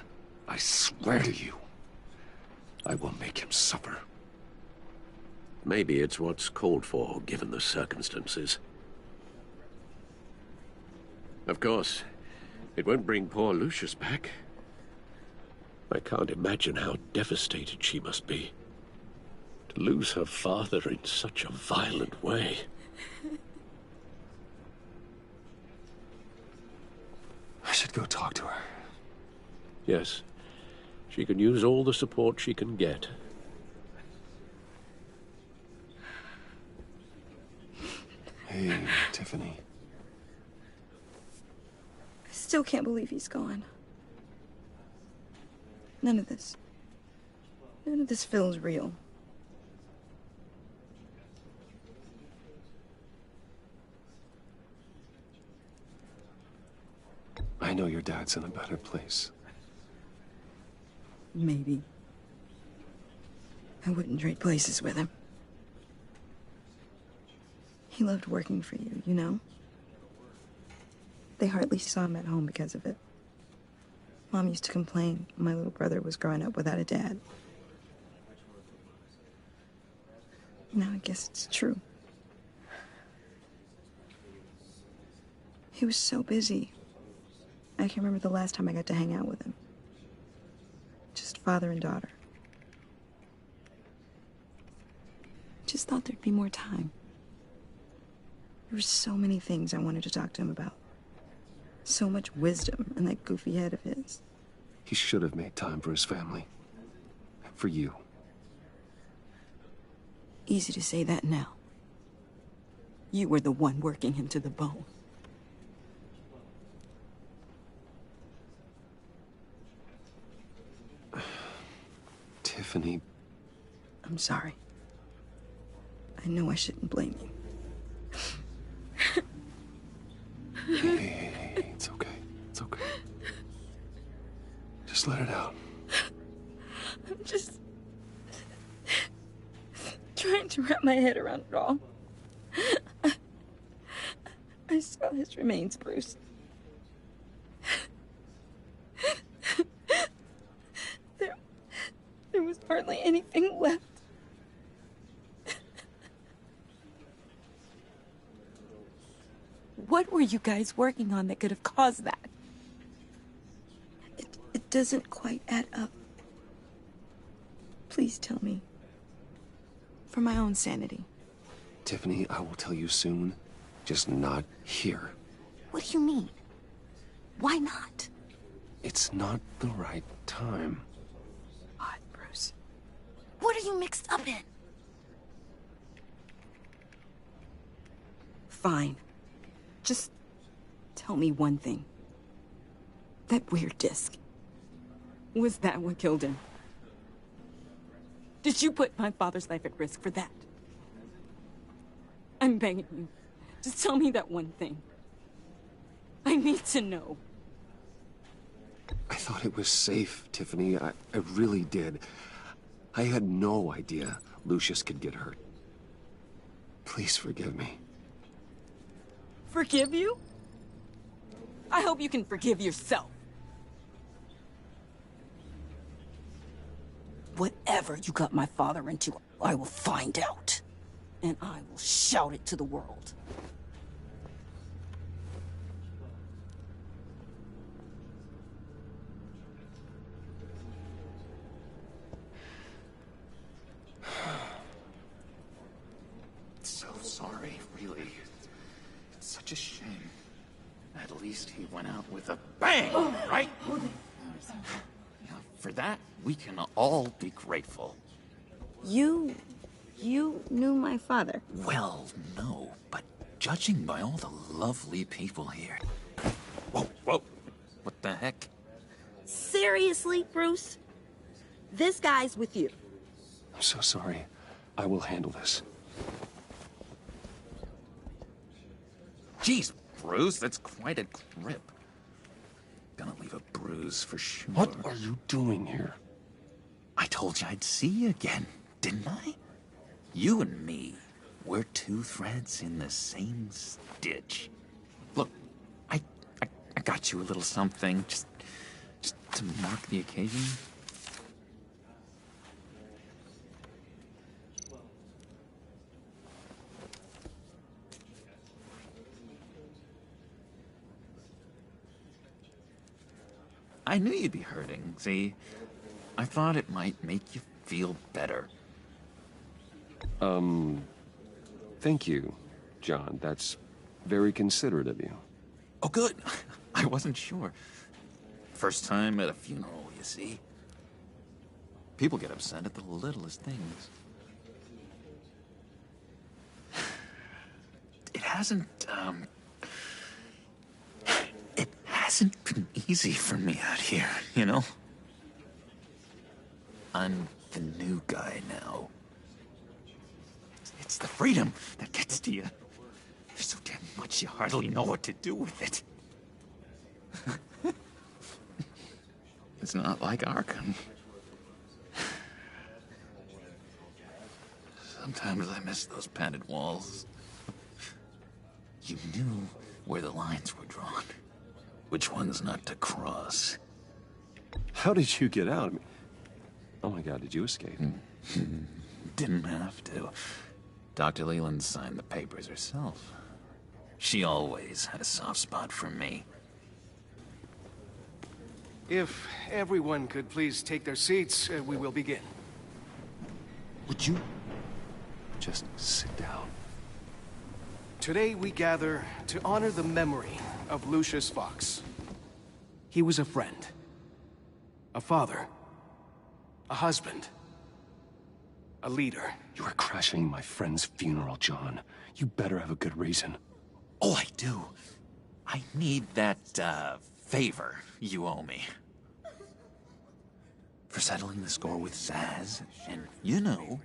I swear to you, I will make him suffer. Maybe it's what's called for, given the circumstances. Of course, it won't bring poor Lucius back. I can't imagine how devastated she must be. To lose her father in such a violent way. I should go talk to her. Yes. She can use all the support she can get. Hey, Tiffany. I still can't believe he's gone. None of this feels real. I know your dad's in a better place. Maybe. I wouldn't trade places with him. He loved working for you, you know? They hardly saw him at home because of it. Mom used to complain my little brother was growing up without a dad. Now I guess it's true. He was so busy. I can't remember the last time I got to hang out with him. Just father and daughter. Just thought there'd be more time. There were so many things I wanted to talk to him about. So much wisdom in that goofy head of his. He should have made time for his family. For you. Easy to say that now. You were the one working him to the bone. Tiffany. I'm sorry. I know I shouldn't blame you. Hey, it's okay. It's okay. Just let it out. I'm just trying to wrap my head around it all. I saw his remains, Bruce. There was hardly anything left. What were you guys working on that could have caused that? It doesn't quite add up. Please tell me. For my own sanity. Tiffany, I will tell you soon. Just not here. What do you mean? Why not? It's not the right time. Odd, Bruce. What are you mixed up in? Fine. Just tell me one thing. That weird disc. Was that what killed him? Did you put my father's life at risk for that? I'm begging you. Just tell me that one thing. I need to know. I thought it was safe, Tiffany. I really did. I had no idea Lucius could get hurt. Please forgive me. Forgive you? I hope you can forgive yourself. Whatever you got my father into, I will find out. And I will shout it to the world. So sorry, really. It's such a shame. At least he went out with a bang, right? Yeah, for that, we can all be grateful. You knew my father? Well, no, but judging by all the lovely people here... Whoa, whoa, what the heck? Seriously, Bruce? This guy's with you. I'm so sorry. I will handle this. Jeez, Bruce, that's quite a grip. Gonna leave a bruise for sure. What are you doing here? I told you I'd see you again, didn't I? You and me, we're two threads in the same stitch. Look, I got you a little something, just to mark the occasion. I knew you'd be hurting, see? I thought it might make you feel better. Thank you, John. That's very considerate of you. Oh, good. I wasn't sure. First time at a funeral, you see. People get upset at the littlest things. It hasn't been easy for me out here, you know? I'm the new guy now. It's the freedom that gets to you. There's so damn much you hardly know what to do with it. It's not like Arkham. Sometimes I miss those padded walls. You knew where the lines were drawn. Which ones not to cross. How did you get out? I mean, oh my God, did you escape? Didn't have to. Dr. Leland signed the papers herself. She always had a soft spot for me. If everyone could please take their seats, we will begin. Would you just sit down? Today we gather to honor the memory of Lucius Fox. He was a friend, a father, a husband, a leader. You are crashing my friend's funeral, John. You better have a good reason. Oh, I do. I need that, favor you owe me. For settling the score with Zsasz, and, you know,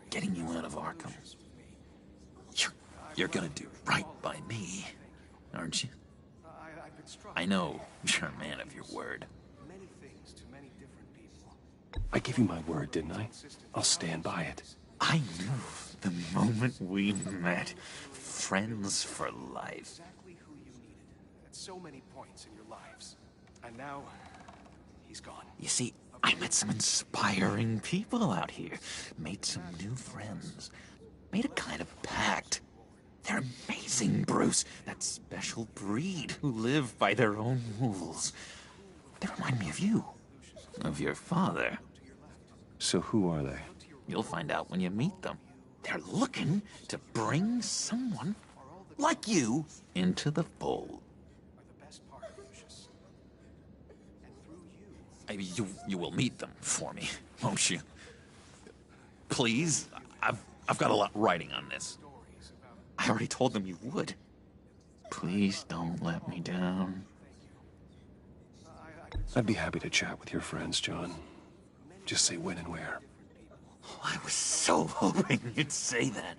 getting you out of Arkham. You're gonna do right by me, aren't you? I know you're a man of your word. I gave you my word, didn't I? I'll stand by it. I knew the moment we met. Friends for life. Exactly who you needed at so many points in your lives. And now, he's gone. You see, I met some inspiring people out here. Made some new friends. Made a kind of pact. They're amazing, Bruce. That special breed who live by their own rules. They remind me of you. Of your father. So who are they? You'll find out when you meet them. They're looking to bring someone like you into the fold. You will meet them for me, won't you? Please? I've got a lot writing on this. I already told them you would. Please don't let me down. I'd be happy to chat with your friends, John. Just say when and where. Oh, I was so hoping you'd say that.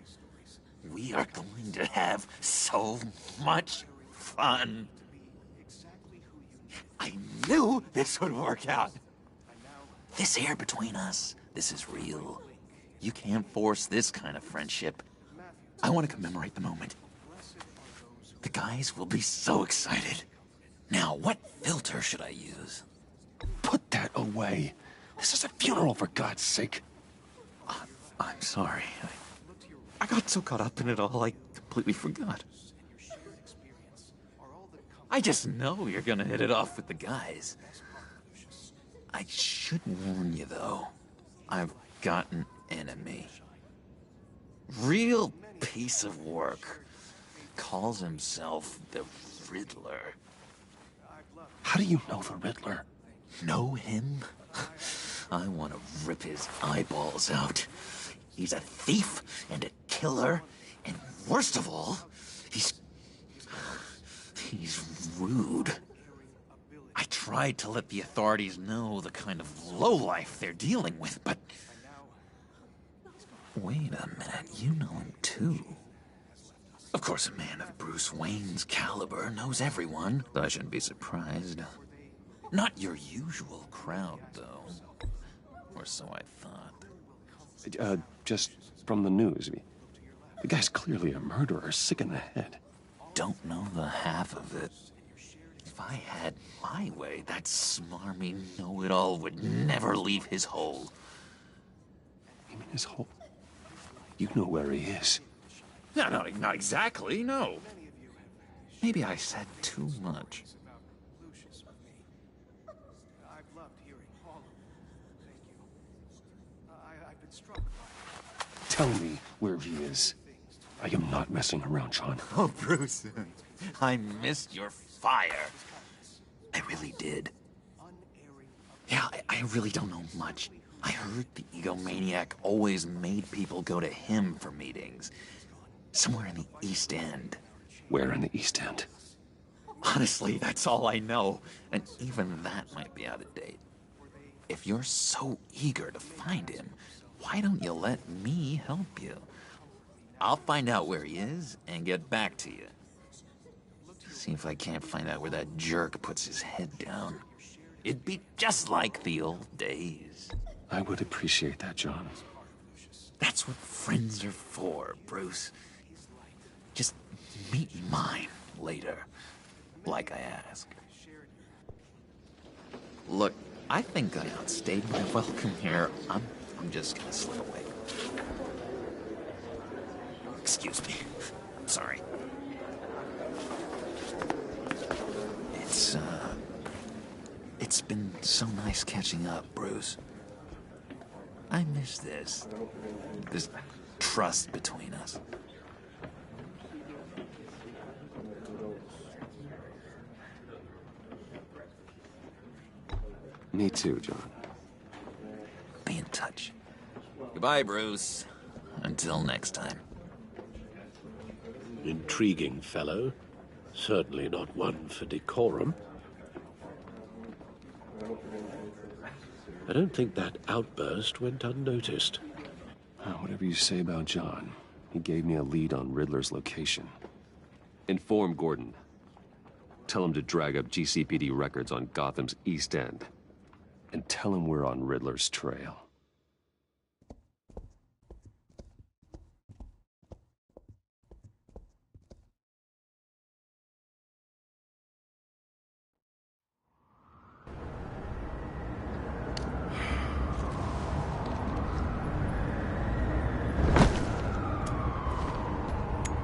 We are going to have so much fun. I knew this would work out. This air between us, this is real. You can't force this kind of friendship. I want to commemorate the moment. The guys will be so excited. Now, what filter should I use? Put that away. This is a funeral, for God's sake. I'm sorry. I got so caught up in it all, I completely forgot. I just know you're gonna hit it off with the guys. I should warn you, though. I've got an enemy. Real piece of work. Calls himself the Riddler. How do you know the Riddler? Know him? I want to rip his eyeballs out. He's a thief and a killer, and worst of all, he's rude. I tried to let the authorities know the kind of lowlife they're dealing with, but... Wait a minute, you know him too. Of course, a man of Bruce Wayne's caliber knows everyone, though I shouldn't be surprised. Not your usual crowd, though. Or so I thought. Just from the news. The guy's clearly a murderer, sick in the head. Don't know the half of it. If I had my way, that smarmy know-it-all would never leave his hole. You mean his hole? You know where he is. No, not exactly, no. Maybe I said too much. Tell me where he is. I am not messing around, John. Oh, Bruce, I missed your fire. I really did. Yeah, I really don't know much. I heard the egomaniac always made people go to him for meetings. Somewhere in the East End. Where in the East End? Honestly, that's all I know. And even that might be out of date. If you're so eager to find him, why don't you let me help you? I'll find out where he is and get back to you. See if I can't find out where that jerk puts his head down. It'd be just like the old days. I would appreciate that, John. That's what friends are for, Bruce. Just meet mine later, like I asked. Look, I think I outstayed my welcome here. I'm just gonna slip away. Excuse me. I'm sorry. It's been so nice catching up, Bruce. I miss this. This trust between us. Me too, John. Be in touch. Goodbye, Bruce. Until next time. Intriguing fellow. Certainly not one for decorum. I don't think that outburst went unnoticed. Whatever you say about John, he gave me a lead on Riddler's location. Inform Gordon. Tell him to drag up GCPD records on Gotham's East End. And tell him we're on Riddler's trail.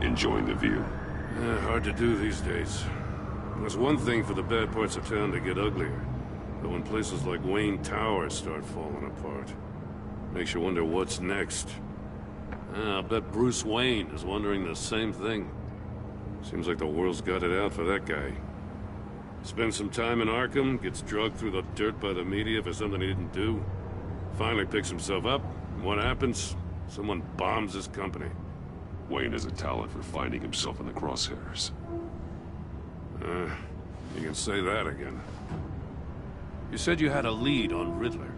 Enjoying the view? Hard to do these days. There's one thing for the bad parts of town to get uglier. But when places like Wayne Tower start falling apart, makes you wonder what's next. I'll bet Bruce Wayne is wondering the same thing. Seems like the world's got it out for that guy. Spends some time in Arkham, gets drugged through the dirt by the media for something he didn't do. Finally picks himself up, and what happens? Someone bombs his company. Wayne has a talent for finding himself in the crosshairs. You can say that again. You said you had a lead on Riddler.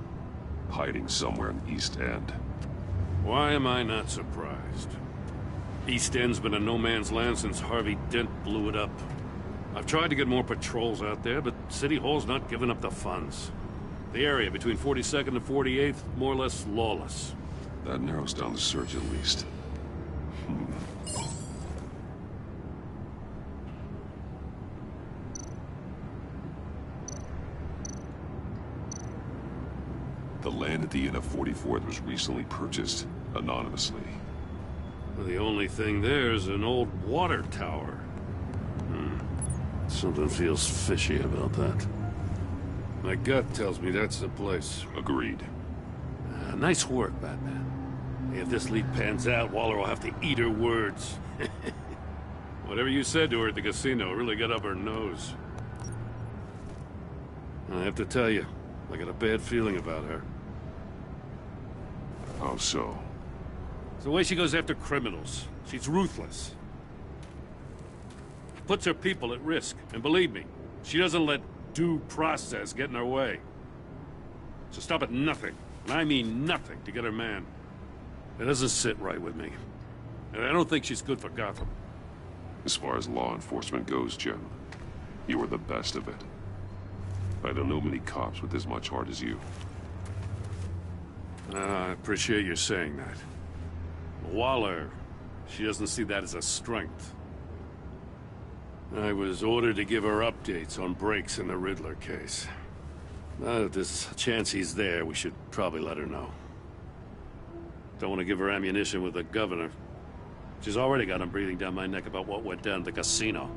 Hiding somewhere in East End. Why am I not surprised? East End's been a no-man's land since Harvey Dent blew it up. I've tried to get more patrols out there, but City Hall's not giving up the funds. The area between 42nd and 48th, more or less lawless. That narrows down the search at least. The land at the end of 44th was recently purchased, anonymously. The only thing there is an old water tower. Something feels fishy about that. My gut tells me that's the place. Agreed. Nice work, Batman. If this lead pans out, Waller will have to eat her words. Whatever you said to her at the casino really got up her nose. I have to tell you, I got a bad feeling about her. How so? It's the way she goes after criminals. She's ruthless. Puts her people at risk. And believe me, she doesn't let due process get in her way. So stop at nothing, and I mean nothing, to get her man. It doesn't sit right with me. And I don't think she's good for Gotham. As far as law enforcement goes, Jim, you are the best of it. I don't know many cops with as much heart as you. I appreciate you saying that. Waller, she doesn't see that as a strength. I was ordered to give her updates on breaks in the Riddler case. Now that there's a chance he's there, we should probably let her know. Don't want to give her ammunition with the governor. She's already got him breathing down my neck about what went down at the casino.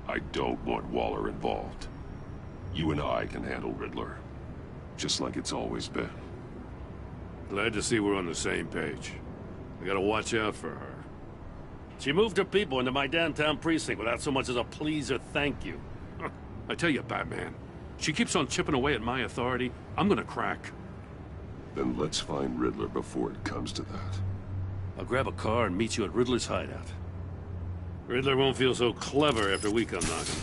I don't want Waller involved. You and I can handle Riddler. Just like it's always been. Glad to see we're on the same page. I gotta watch out for her. She moved her people into my downtown precinct without so much as a please or thank you. I tell you, Batman, she keeps on chipping away at my authority. I'm gonna crack. Then let's find Riddler before it comes to that. I'll grab a car and meet you at Riddler's hideout. Riddler won't feel so clever after we come knocking.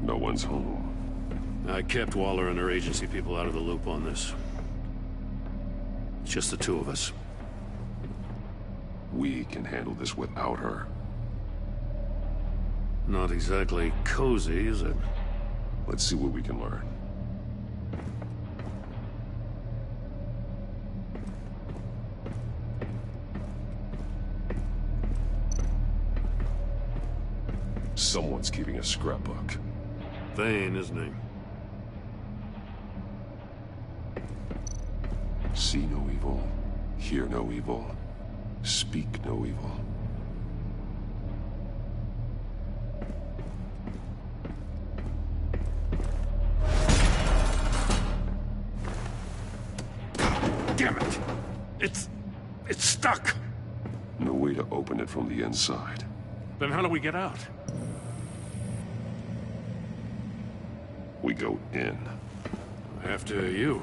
No one's home. I kept Waller and her agency people out of the loop on this. It's just the two of us. We can handle this without her. Not exactly cozy, is it? Let's see what we can learn. Someone's keeping a scrapbook. Thane, isn't he? See no evil, hear no evil, speak no evil. Damn it! It's stuck! No way to open it from the inside. Then how do we get out? We go in. After you.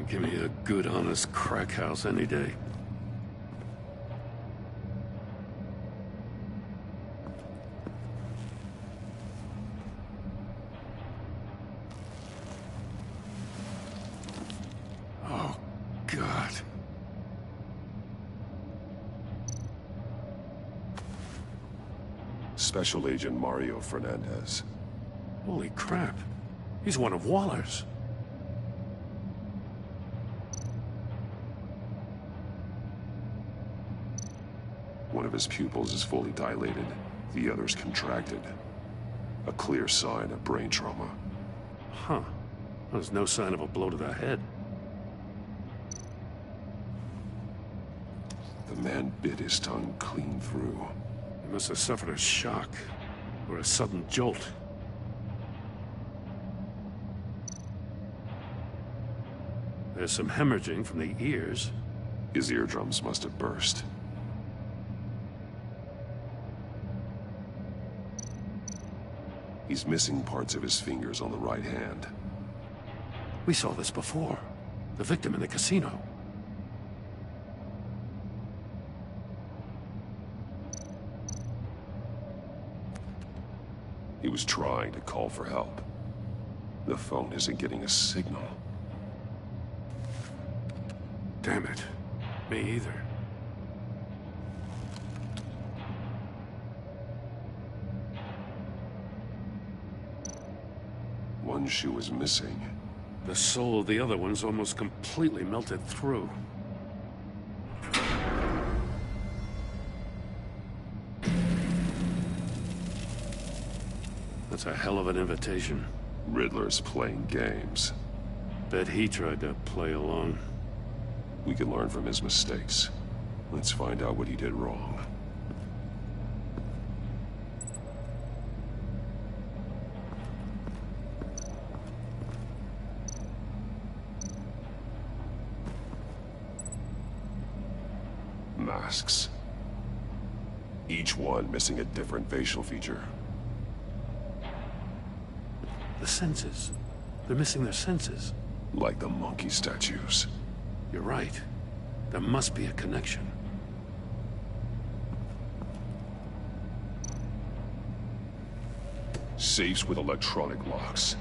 Give me a good, honest crack house any day. Oh, God. Special Agent Mario Fernandez. Holy crap. He's one of Waller's. One of his pupils is fully dilated, the other's contracted. A clear sign of brain trauma. Huh. There's no sign of a blow to the head. The man bit his tongue clean through. He must have suffered a shock, or a sudden jolt. There's some hemorrhaging from the ears. His eardrums must have burst. He's missing parts of his fingers on the right hand. We saw this before. The victim in the casino. He was trying to call for help. The phone isn't getting a signal. Damn it. Me either. One shoe is missing. The sole of the other one's almost completely melted through. That's a hell of an invitation. Riddler's playing games. Bet he tried to play along. We can learn from his mistakes. Let's find out what he did wrong. Masks. Each one missing a different facial feature. The senses. They're missing their senses. Like the monkey statues. You're right. There must be a connection. Safes with electronic locks.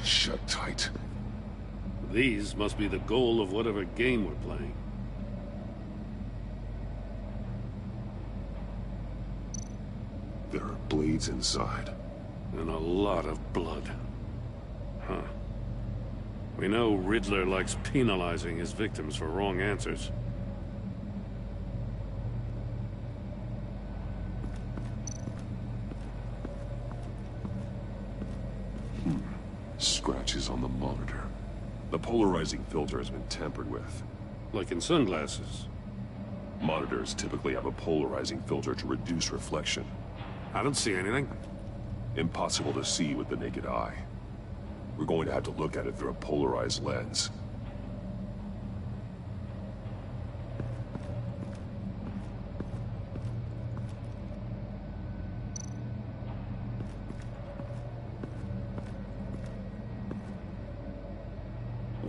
Shut tight. These must be the goal of whatever game we're playing. There are blades inside. And a lot of blood. Huh. We know Riddler likes penalizing his victims for wrong answers. Scratches on the monitor. The polarizing filter has been tampered with. Like in sunglasses. Monitors typically have a polarizing filter to reduce reflection. I don't see anything. Impossible to see with the naked eye. We're going to have to look at it through a polarized lens.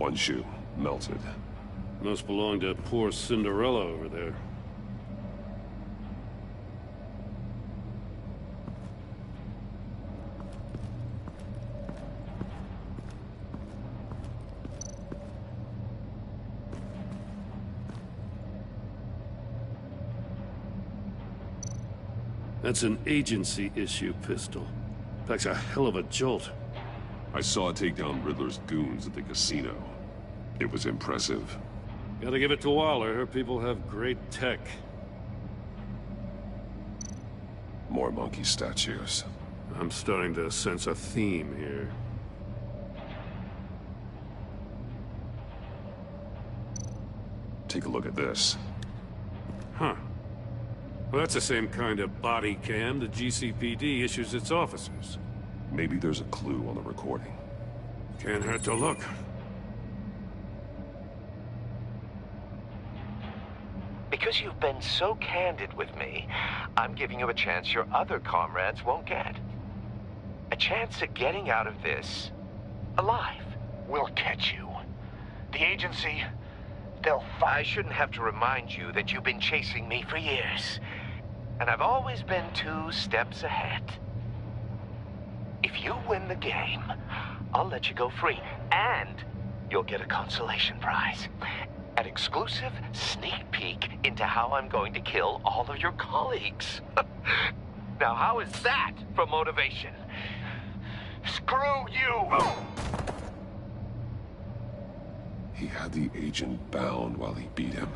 One shoe, melted. Must belong to poor Cinderella over there. That's an agency-issue pistol. Packs a hell of a jolt. I saw it take down Riddler's goons at the casino. It was impressive. Gotta give it to Waller. Her people have great tech. More monkey statues. I'm starting to sense a theme here. Take a look at this. Huh. Well, that's the same kind of body cam the GCPD issues its officers. Maybe there's a clue on the recording. Can't hurt to look. Because you've been so candid with me, I'm giving you a chance your other comrades won't get. A chance at getting out of this alive. We'll catch you. The agency, I shouldn't have to remind you that you've been chasing me for years. And I've always been 2 steps ahead. If you win the game, I'll let you go free. And you'll get a consolation prize. An exclusive sneak peek into how I'm going to kill all of your colleagues. Now, how is that for motivation? Screw you! He had the agent bound while he beat him.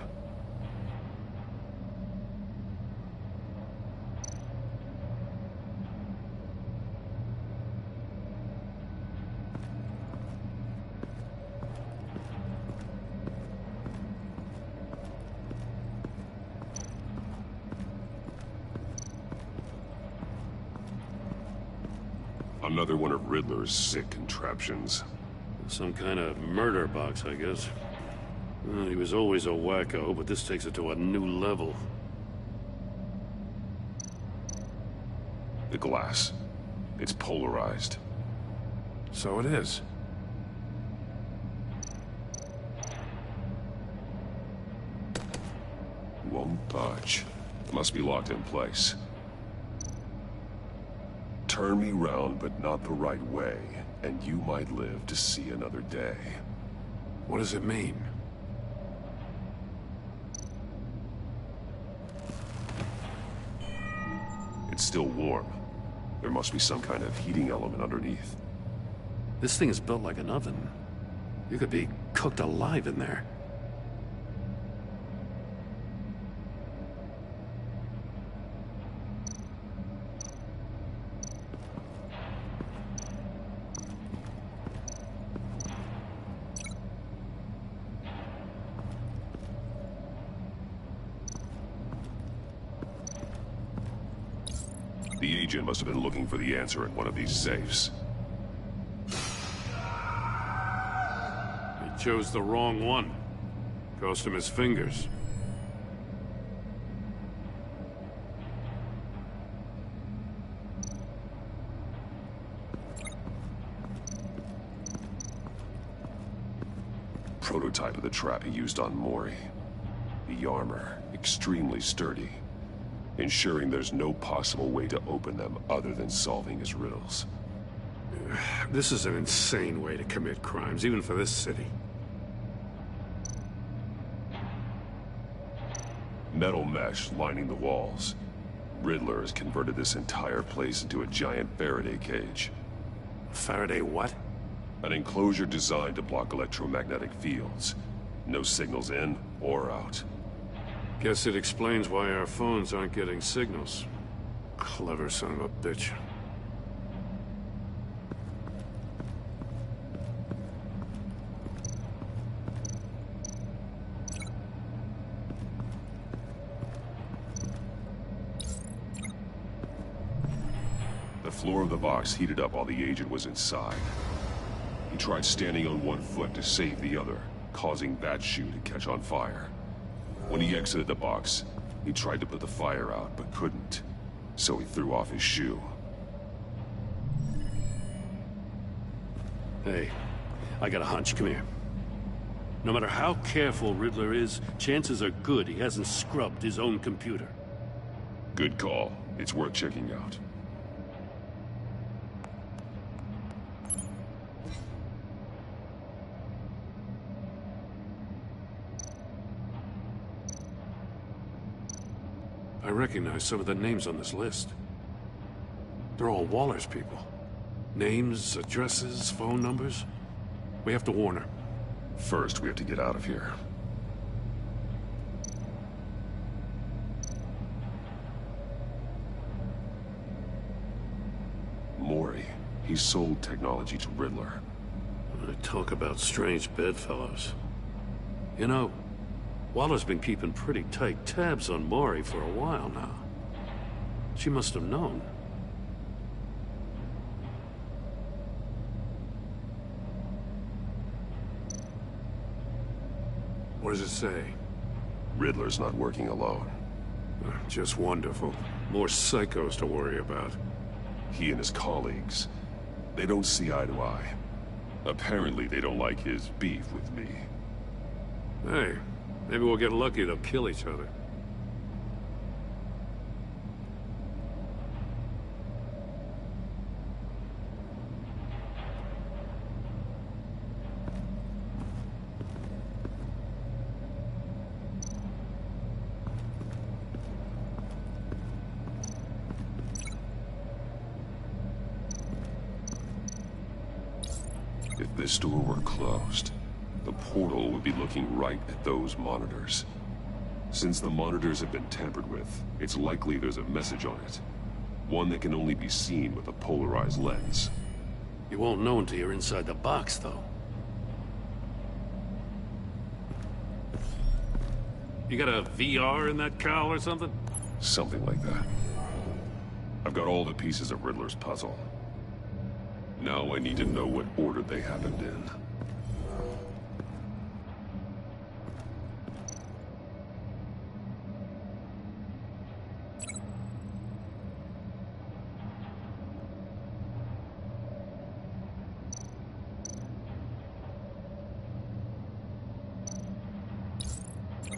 Another one of Riddler's sick contraptions. Some kind of murder box, I guess. Well, he was always a wacko, but this takes it to a new level. The glass. It's polarized. So it is. Won't budge. Must be locked in place. Turn me round, but not the right way, and you might live to see another day. What does it mean? It's still warm. There must be some kind of heating element underneath. This thing is built like an oven. You could be cooked alive in there. The agent must have been looking for the answer in one of these safes. He chose the wrong one. Cost him his fingers. Prototype of the trap he used on Mori. The armor, extremely sturdy, ensuring there's no possible way to open them other than solving his riddles. This is an insane way to commit crimes, even for this city. Metal mesh lining the walls. Riddler has converted this entire place into a giant Faraday cage. Faraday what? An enclosure designed to block electromagnetic fields. No signals in or out. Guess it explains why our phones aren't getting signals. Clever son of a bitch. The floor of the box heated up while the agent was inside. He tried standing on one foot to save the other, causing that shoe to catch on fire. When he exited the box, he tried to put the fire out, but couldn't. So he threw off his shoe. Hey, I got a hunch. Come here. No matter how careful Riddler is, chances are good he hasn't scrubbed his own computer. Good call. It's worth checking out. I recognize some of the names on this list. They're all Waller's people. Names, addresses, phone numbers. We have to warn her. First, we have to get out of here. Mori. He sold technology to Riddler. Talk about strange bedfellows. You know, Waller's been keeping pretty tight tabs on Mori for a while now. She must have known. What does it say? Riddler's not working alone. Just wonderful. More psychos to worry about. He and his colleagues, they don't see eye to eye. Apparently they don't like his beef with me. Hey, maybe we'll get lucky they'll kill each other. If this door were closed, the portal would be looking right at those monitors. Since the monitors have been tampered with, it's likely there's a message on it. One that can only be seen with a polarized lens. You won't know until you're inside the box, though. You got a VR in that cowl or something? Something like that. I've got all the pieces of Riddler's puzzle. Now I need to know what order they happened in.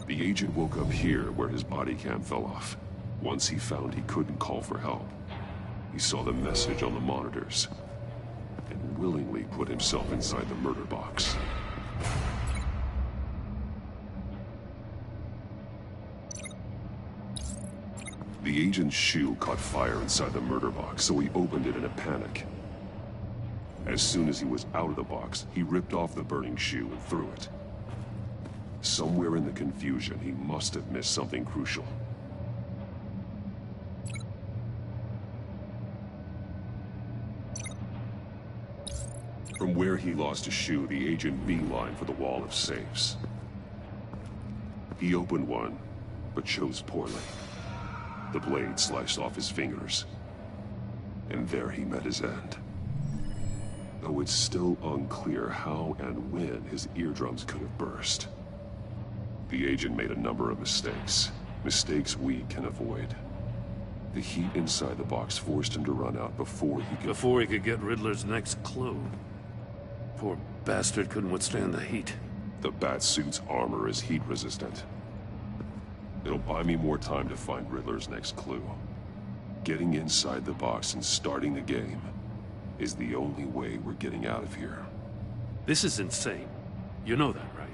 The agent woke up here where his body cam fell off. Once he found he couldn't call for help, he saw the message on the monitors and willingly put himself inside the murder box. The agent's shoe caught fire inside the murder box, so he opened it in a panic. As soon as he was out of the box, he ripped off the burning shoe and threw it. Somewhere in the confusion, he must have missed something crucial. From where he lost his shoe, the agent beelined for the wall of safes. He opened one, but chose poorly. The blade sliced off his fingers, and there he met his end. Though it's still unclear how and when his eardrums could have burst. The agent made a number of mistakes. Mistakes we can avoid. The heat inside the box forced him to run out before he could get Riddler's next clue. Poor bastard couldn't withstand the heat. The Batsuit's armor is heat resistant. It'll buy me more time to find Riddler's next clue. Getting inside the box and starting the game is the only way we're getting out of here. This is insane. You know that, right?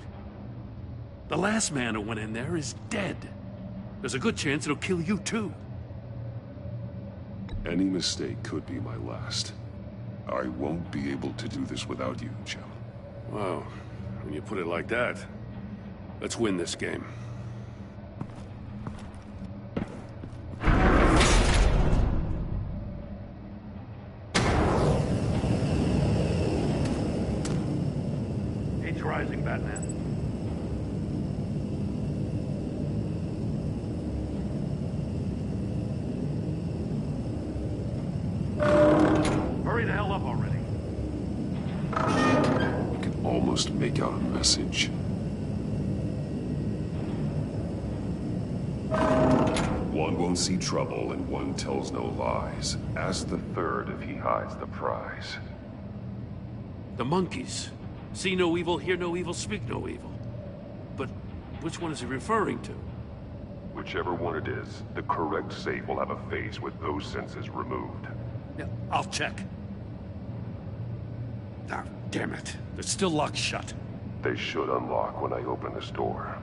The last man who went in there is dead. There's a good chance it'll kill you too. Any mistake could be my last. I won't be able to do this without you, Jim. Wow, when you put it like that, let's win this game. Heat's rising, Batman. Hurry the hell up already. I can almost make out a message. One won't see trouble and one tells no lies. Ask the third if he hides the prize. The monkeys. See no evil, hear no evil, speak no evil. Which one is he referring to? Whichever one it is, the correct safe will have a phase with those sensors removed. Yeah, I'll check. Ah, damn it. They're still locked shut. They should unlock when I open this door.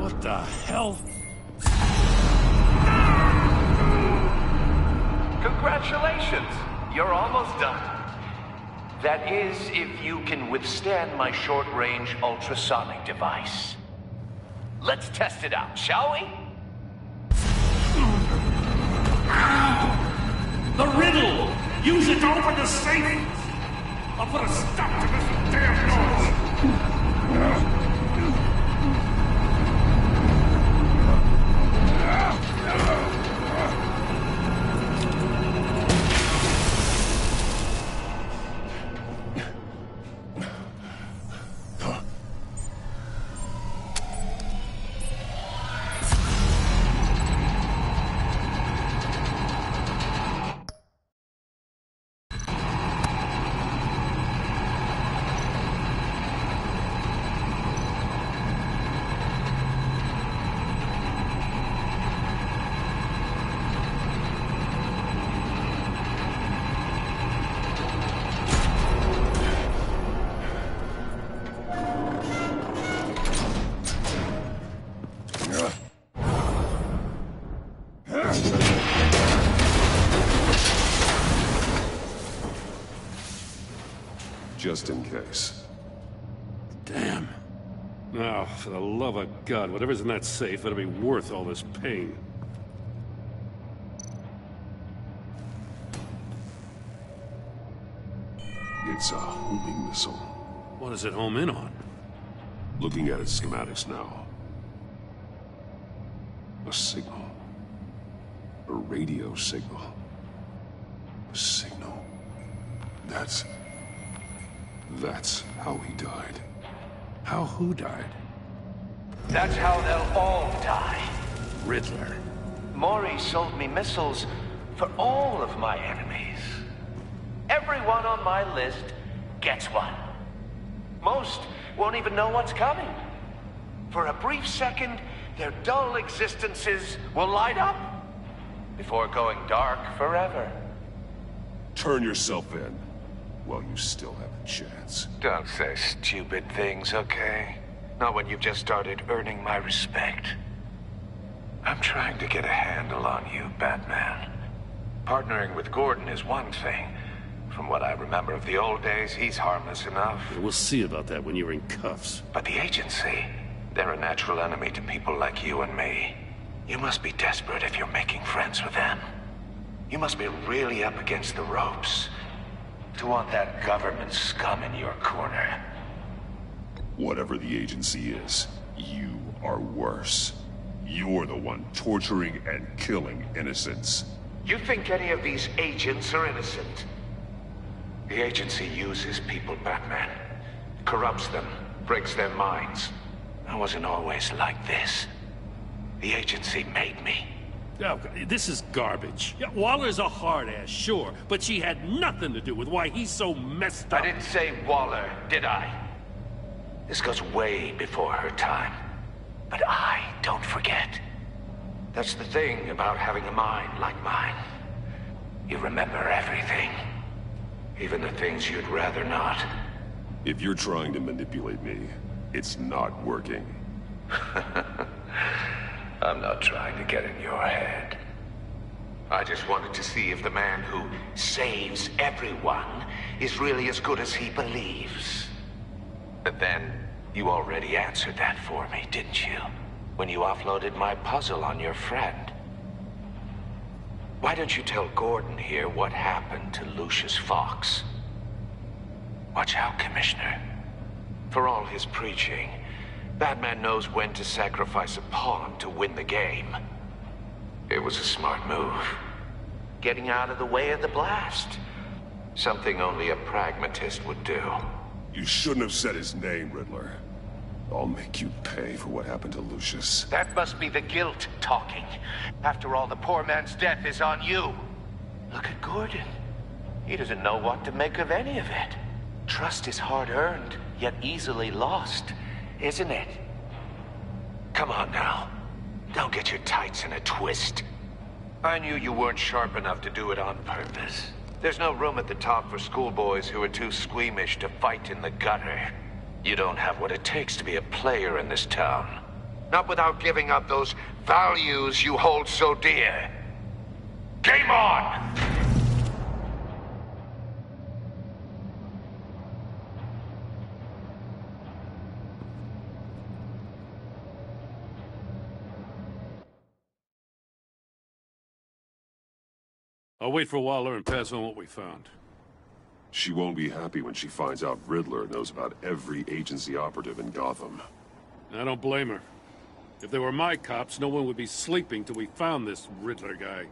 What the hell? Congratulations! You're almost done. That is, if you can withstand my short-range ultrasonic device. Let's test it out, shall we? The riddle! Use it to open the safe! I'll put a stop to this damn noise! Just in case. Damn. Now, for the love of God, whatever's in that safe, it'll be worth all this pain. It's a homing missile. What does it home in on? Looking at its schematics now. A signal. A radio signal. A signal. That's how he died. How who died? That's how they'll all die. Riddler. Maury sold me missiles for all of my enemies. Everyone on my list gets one. Most won't even know what's coming. For a brief second, their dull existences will light up before going dark forever. Turn yourself in while you still have a chance. Don't say stupid things, okay? Not when you've just started earning my respect. I'm trying to get a handle on you, Batman. Partnering with Gordon is one thing. From what I remember of the old days, he's harmless enough. We'll see about that when you're in cuffs. But the agency, they're a natural enemy to people like you and me. You must be desperate if you're making friends with them. You must be really up against the ropes to want that government scum in your corner. Whatever the agency is, you are worse. You're the one torturing and killing innocents. You think any of these agents are innocent? The agency uses people, Batman. Corrupts them, breaks their minds. I wasn't always like this. The agency made me. Oh, this is garbage. Yeah, Waller's a hard-ass, sure, but she had nothing to do with why he's so messed up. I didn't say Waller, did I? This goes way before her time. But I don't forget. That's the thing about having a mind like mine. You remember everything. Even the things you'd rather not. If you're trying to manipulate me, it's not working. I'm not trying to get in your head. I just wanted to see if the man who saves everyone is really as good as he believes. But then, you already answered that for me, didn't you? When you offloaded my puzzle on your friend. Why don't you tell Gordon here what happened to Lucius Fox? Watch out, Commissioner. For all his preaching, Batman knows when to sacrifice a pawn to win the game. It was a smart move. Getting out of the way of the blast. Something only a pragmatist would do. You shouldn't have said his name, Riddler. I'll make you pay for what happened to Lucius. That must be the guilt talking. After all, the poor man's death is on you. Look at Gordon. He doesn't know what to make of any of it. Trust is hard-earned, yet easily lost, isn't it? Come on now. Don't get your tights in a twist. I knew you weren't sharp enough to do it on purpose. There's no room at the top for schoolboys who are too squeamish to fight in the gutter. You don't have what it takes to be a player in this town. Not without giving up those values you hold so dear. Game on! I'll wait for Waller and pass on what we found. She won't be happy when she finds out Riddler knows about every agency operative in Gotham. I don't blame her. If they were my cops, no one would be sleeping till we found this Riddler guy.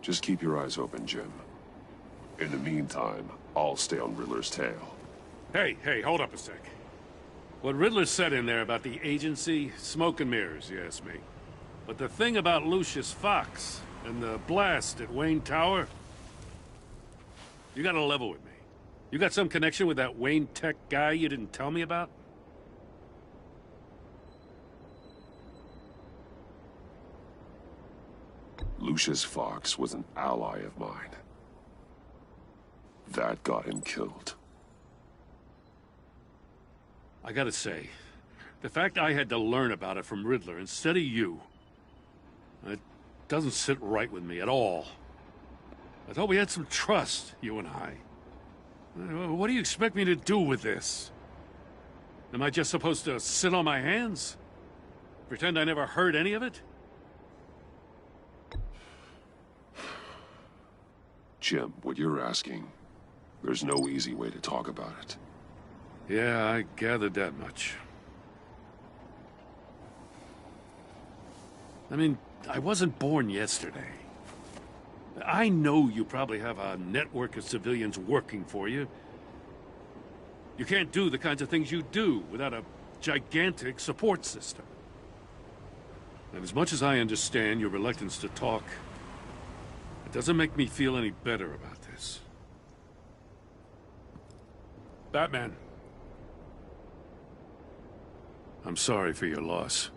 Just keep your eyes open, Jim. In the meantime, I'll stay on Riddler's tail. Hey, hold up a sec. What Riddler said in there about the agency, smoke and mirrors, you ask me. But the thing about Lucius Fox and the blast at Wayne Tower, you gotta level with me. You got some connection with that Wayne Tech guy you didn't tell me about? Lucius Fox was an ally of mine. That got him killed. I gotta say, the fact I had to learn about it from Riddler instead of you, it doesn't sit right with me at all. I thought we had some trust, you and I. What do you expect me to do with this? Am I just supposed to sit on my hands? Pretend I never heard any of it? Jim, what you're asking, there's no easy way to talk about it. Yeah, I gathered that much. I mean, I wasn't born yesterday. I know you probably have a network of civilians working for you. You can't do the kinds of things you do without a gigantic support system. And as much as I understand your reluctance to talk, it doesn't make me feel any better about this. Batman. I'm sorry for your loss.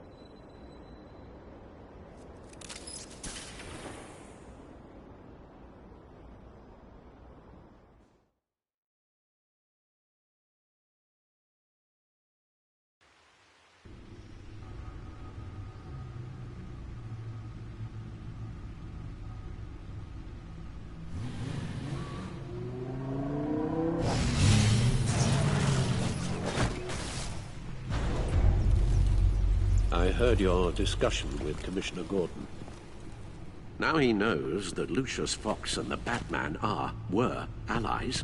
I heard your discussion with Commissioner Gordon. Now he knows that Lucius Fox and the Batman were allies.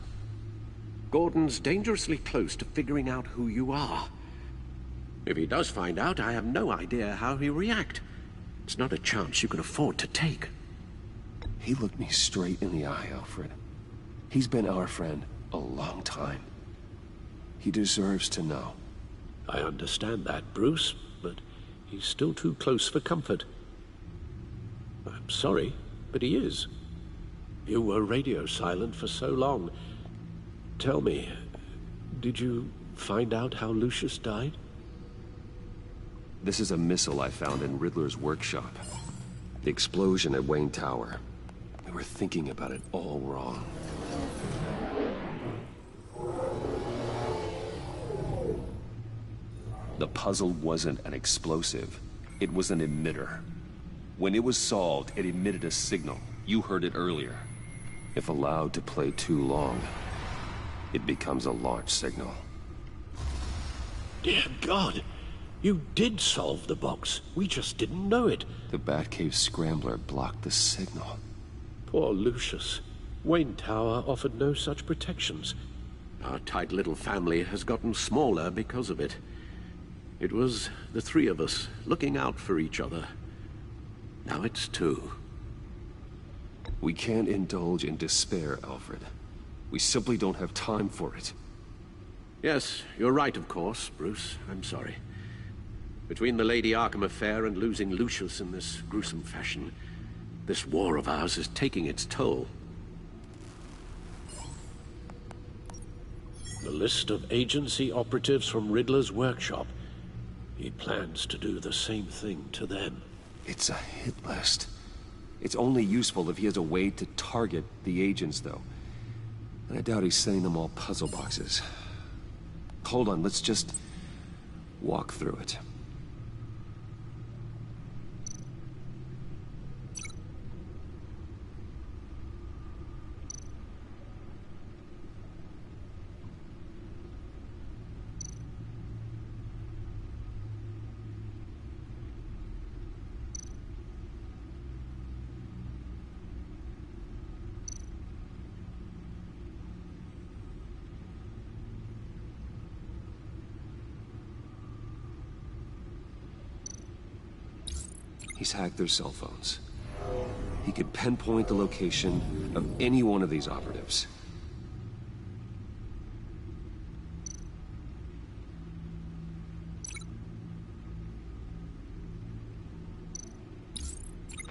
Gordon's dangerously close to figuring out who you are. If he does find out, I have no idea how he'll react. It's not a chance you can afford to take. He looked me straight in the eye, Alfred. He's been our friend a long time. He deserves to know. I understand that, Bruce, but he's still too close for comfort. I'm sorry, but he is. You were radio silent for so long. Tell me, did you find out how Lucius died? This is a missile I found in Riddler's workshop. The explosion at Wayne Tower. We were thinking about it all wrong. The puzzle wasn't an explosive. It was an emitter. When it was solved, it emitted a signal. You heard it earlier. If allowed to play too long, it becomes a launch signal. Dear God, you did solve the box. We just didn't know it. The Batcave Scrambler blocked the signal. Poor Lucius. Wayne Tower offered no such protections. Our tight little family has gotten smaller because of it. It was the three of us looking out for each other. Now it's two. We can't indulge in despair, Alfred. We simply don't have time for it. Yes, you're right, of course, Bruce. I'm sorry. Between the Lady Arkham affair and losing Lucius in this gruesome fashion, this war of ours is taking its toll. The list of agency operatives from Riddler's workshop. He plans to do the same thing to them. It's a hit list. It's only useful if he has a way to target the agents, though. And I doubt he's sending them all puzzle boxes. Hold on, let's just walk through it. He's hacked their cell phones. He could pinpoint the location of any one of these operatives.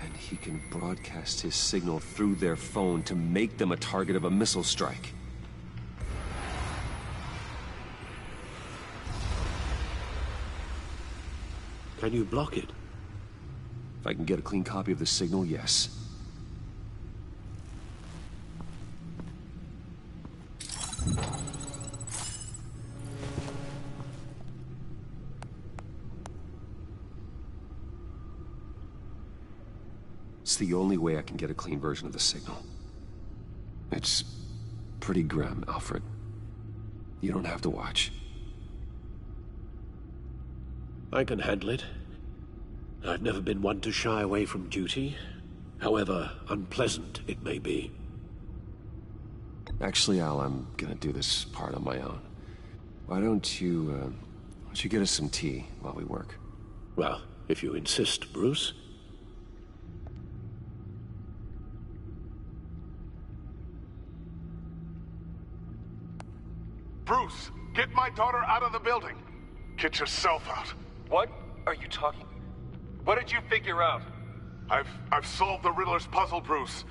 And he can broadcast his signal through their phone to make them a target of a missile strike. Can you block it? If I can get a clean copy of the signal, yes. It's the only way I can get a clean version of the signal. It's pretty grim, Alfred. You don't have to watch. I can handle it. I've never been one to shy away from duty, however unpleasant it may be. Actually, Al, I'm gonna do this part on my own. Why don't you get us some tea while we work? Well, if you insist, Bruce. Bruce, get my daughter out of the building. Get yourself out. What are you talking? What did you figure out? I've solved the Riddler's puzzle, Bruce.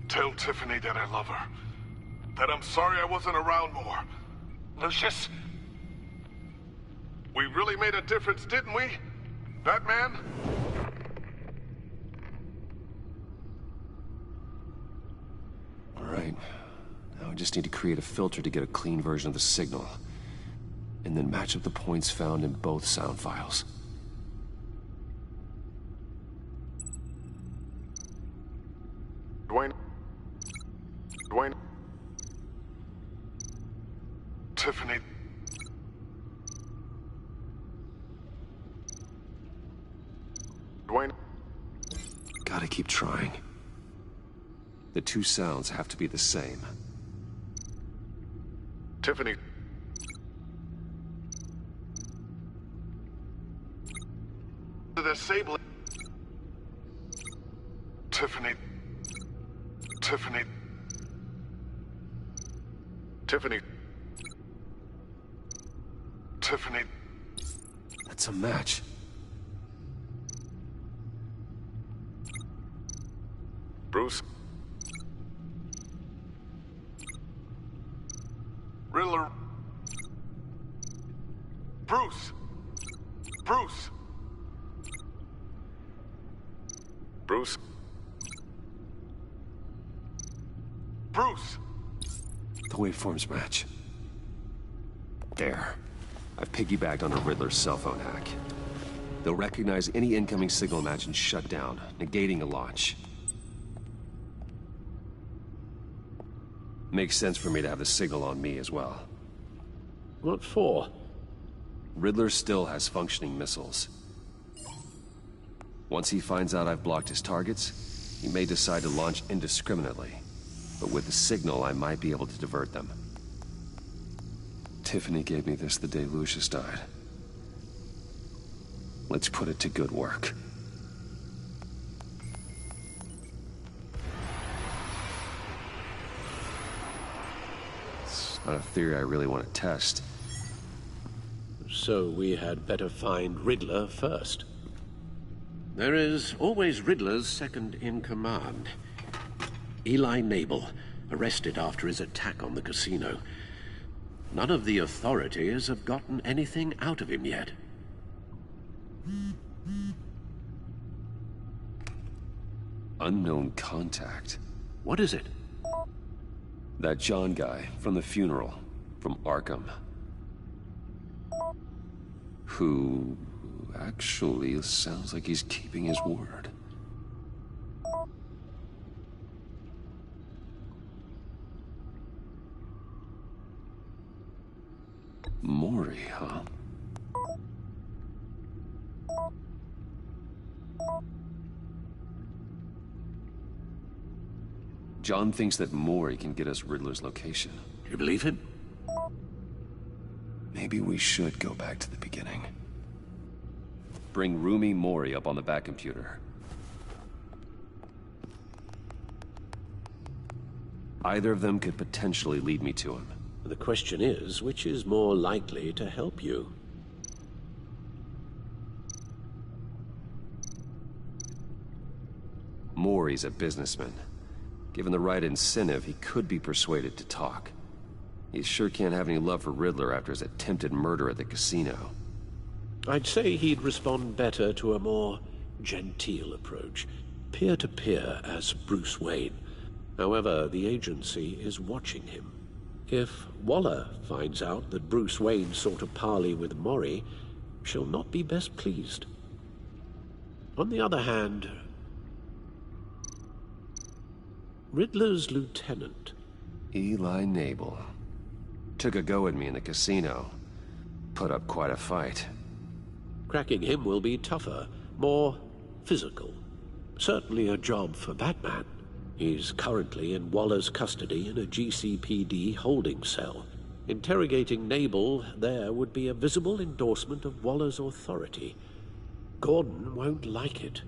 Tell Tiffany that I love her. That I'm sorry I wasn't around more. Lucius? We really made a difference, didn't we? Batman? All right. Now I just need to create a filter to get a clean version of the signal. And then match up the points found in both sound files. Dwayne. Tiffany. Dwayne. Gotta keep trying. The two sounds have to be the same. Tiffany. Disable it. Tiffany. Tiffany. Tiffany. Tiffany. That's a match. Bruce. Riddler. Bruce. Bruce. Bruce. Bruce. The waveforms match. There. I've piggybacked on a Riddler's cell phone hack. They'll recognize any incoming signal match and shut down, negating a launch. Makes sense for me to have the signal on me as well. What for? Riddler still has functioning missiles. Once he finds out I've blocked his targets, he may decide to launch indiscriminately. But with the signal, I might be able to divert them. Tiffany gave me this the day Lucius died. Let's put it to good work. Not a theory I really want to test. So we had better find Riddler first. There is always Riddler's second-in-command. Eli Nabel, arrested after his attack on the casino. None of the authorities have gotten anything out of him yet. Unknown contact. What is it? That John guy from the funeral, from Arkham. Who actually sounds like he's keeping his word. Mori, huh? John thinks that Mori can get us Riddler's location. You believe him? Maybe we should go back to the beginning. Bring Rumi Mori up on the back computer. Either of them could potentially lead me to him. The question is, which is more likely to help you? Mori's a businessman. Given the right incentive, he could be persuaded to talk. He sure can't have any love for Riddler after his attempted murder at the casino. I'd say he'd respond better to a more genteel approach, peer-to-peer as Bruce Wayne. However, the agency is watching him. If Waller finds out that Bruce Wayne sought a parley with Mori, she'll not be best pleased. On the other hand, Riddler's lieutenant, Eli Nabel, took a go at me in the casino. Put up quite a fight. Cracking him will be tougher, more physical. Certainly a job for Batman. He's currently in Waller's custody in a GCPD holding cell. Interrogating Nabel there would be a visible endorsement of Waller's authority. Gordon won't like it.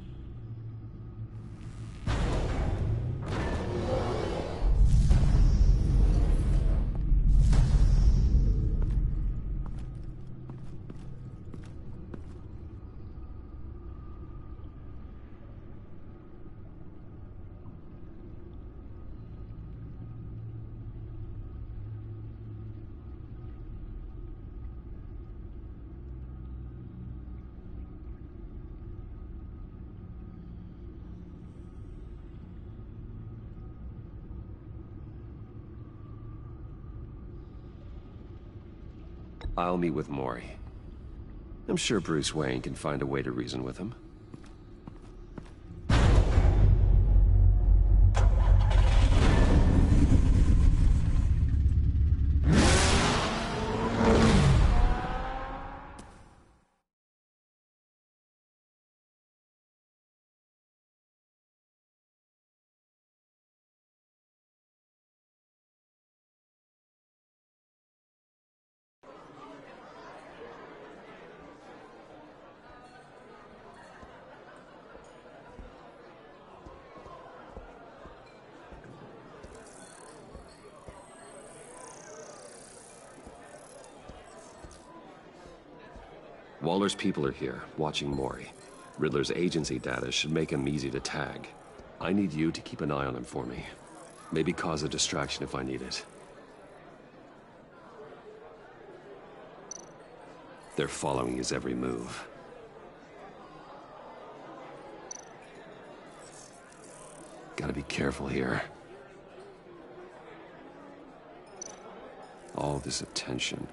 I'll meet with Mori. I'm sure Bruce Wayne can find a way to reason with him. Waller's people are here, watching Mori. Riddler's agency data should make him easy to tag. I need you to keep an eye on him for me. Maybe cause a distraction if I need it. They're following his every move. Gotta be careful here. All this attention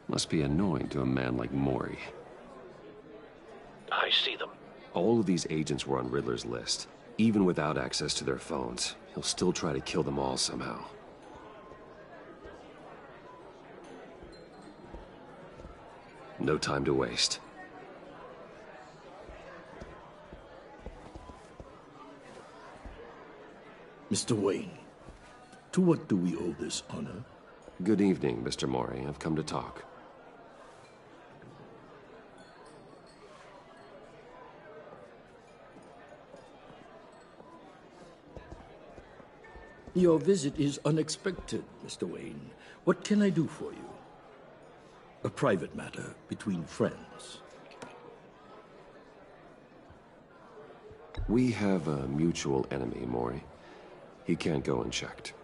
must be annoying to a man like Mori. I see them. All of these agents were on Riddler's list. Even without access to their phones, he'll still try to kill them all somehow. No time to waste. Mr. Wayne, to what do we owe this honor? Good evening, Mr. Mori. I've come to talk. Your visit is unexpected, Mr. Wayne. What can I do for you? A private matter between friends. We have a mutual enemy, Mori. He can't go unchecked.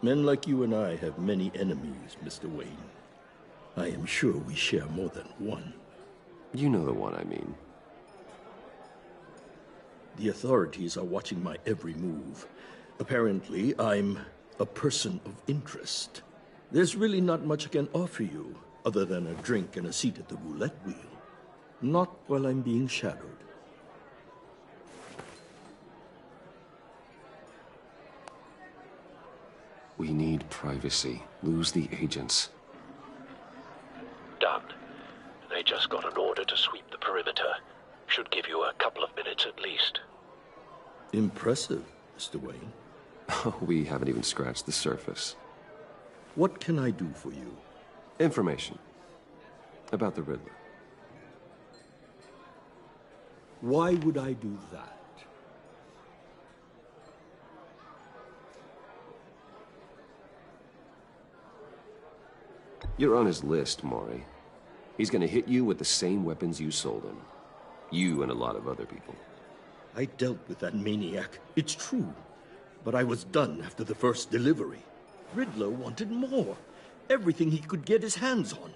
Men like you and I have many enemies, Mr. Wayne. I am sure we share more than one. You know the one I mean. The authorities are watching my every move. Apparently, I'm a person of interest. There's really not much I can offer you, other than a drink and a seat at the roulette wheel. Not while I'm being shadowed. We need privacy. Lose the agents. Done. They just got an order to sweep the perimeter. Should give you a couple of minutes at least. Impressive, Mr. Wayne. We haven't even scratched the surface. What can I do for you? Information. About the Riddler. Why would I do that? You're on his list, Mori. He's gonna hit you with the same weapons you sold him. You and a lot of other people. I dealt with that maniac, it's true. But I was done after the first delivery. Riddler wanted more. Everything he could get his hands on.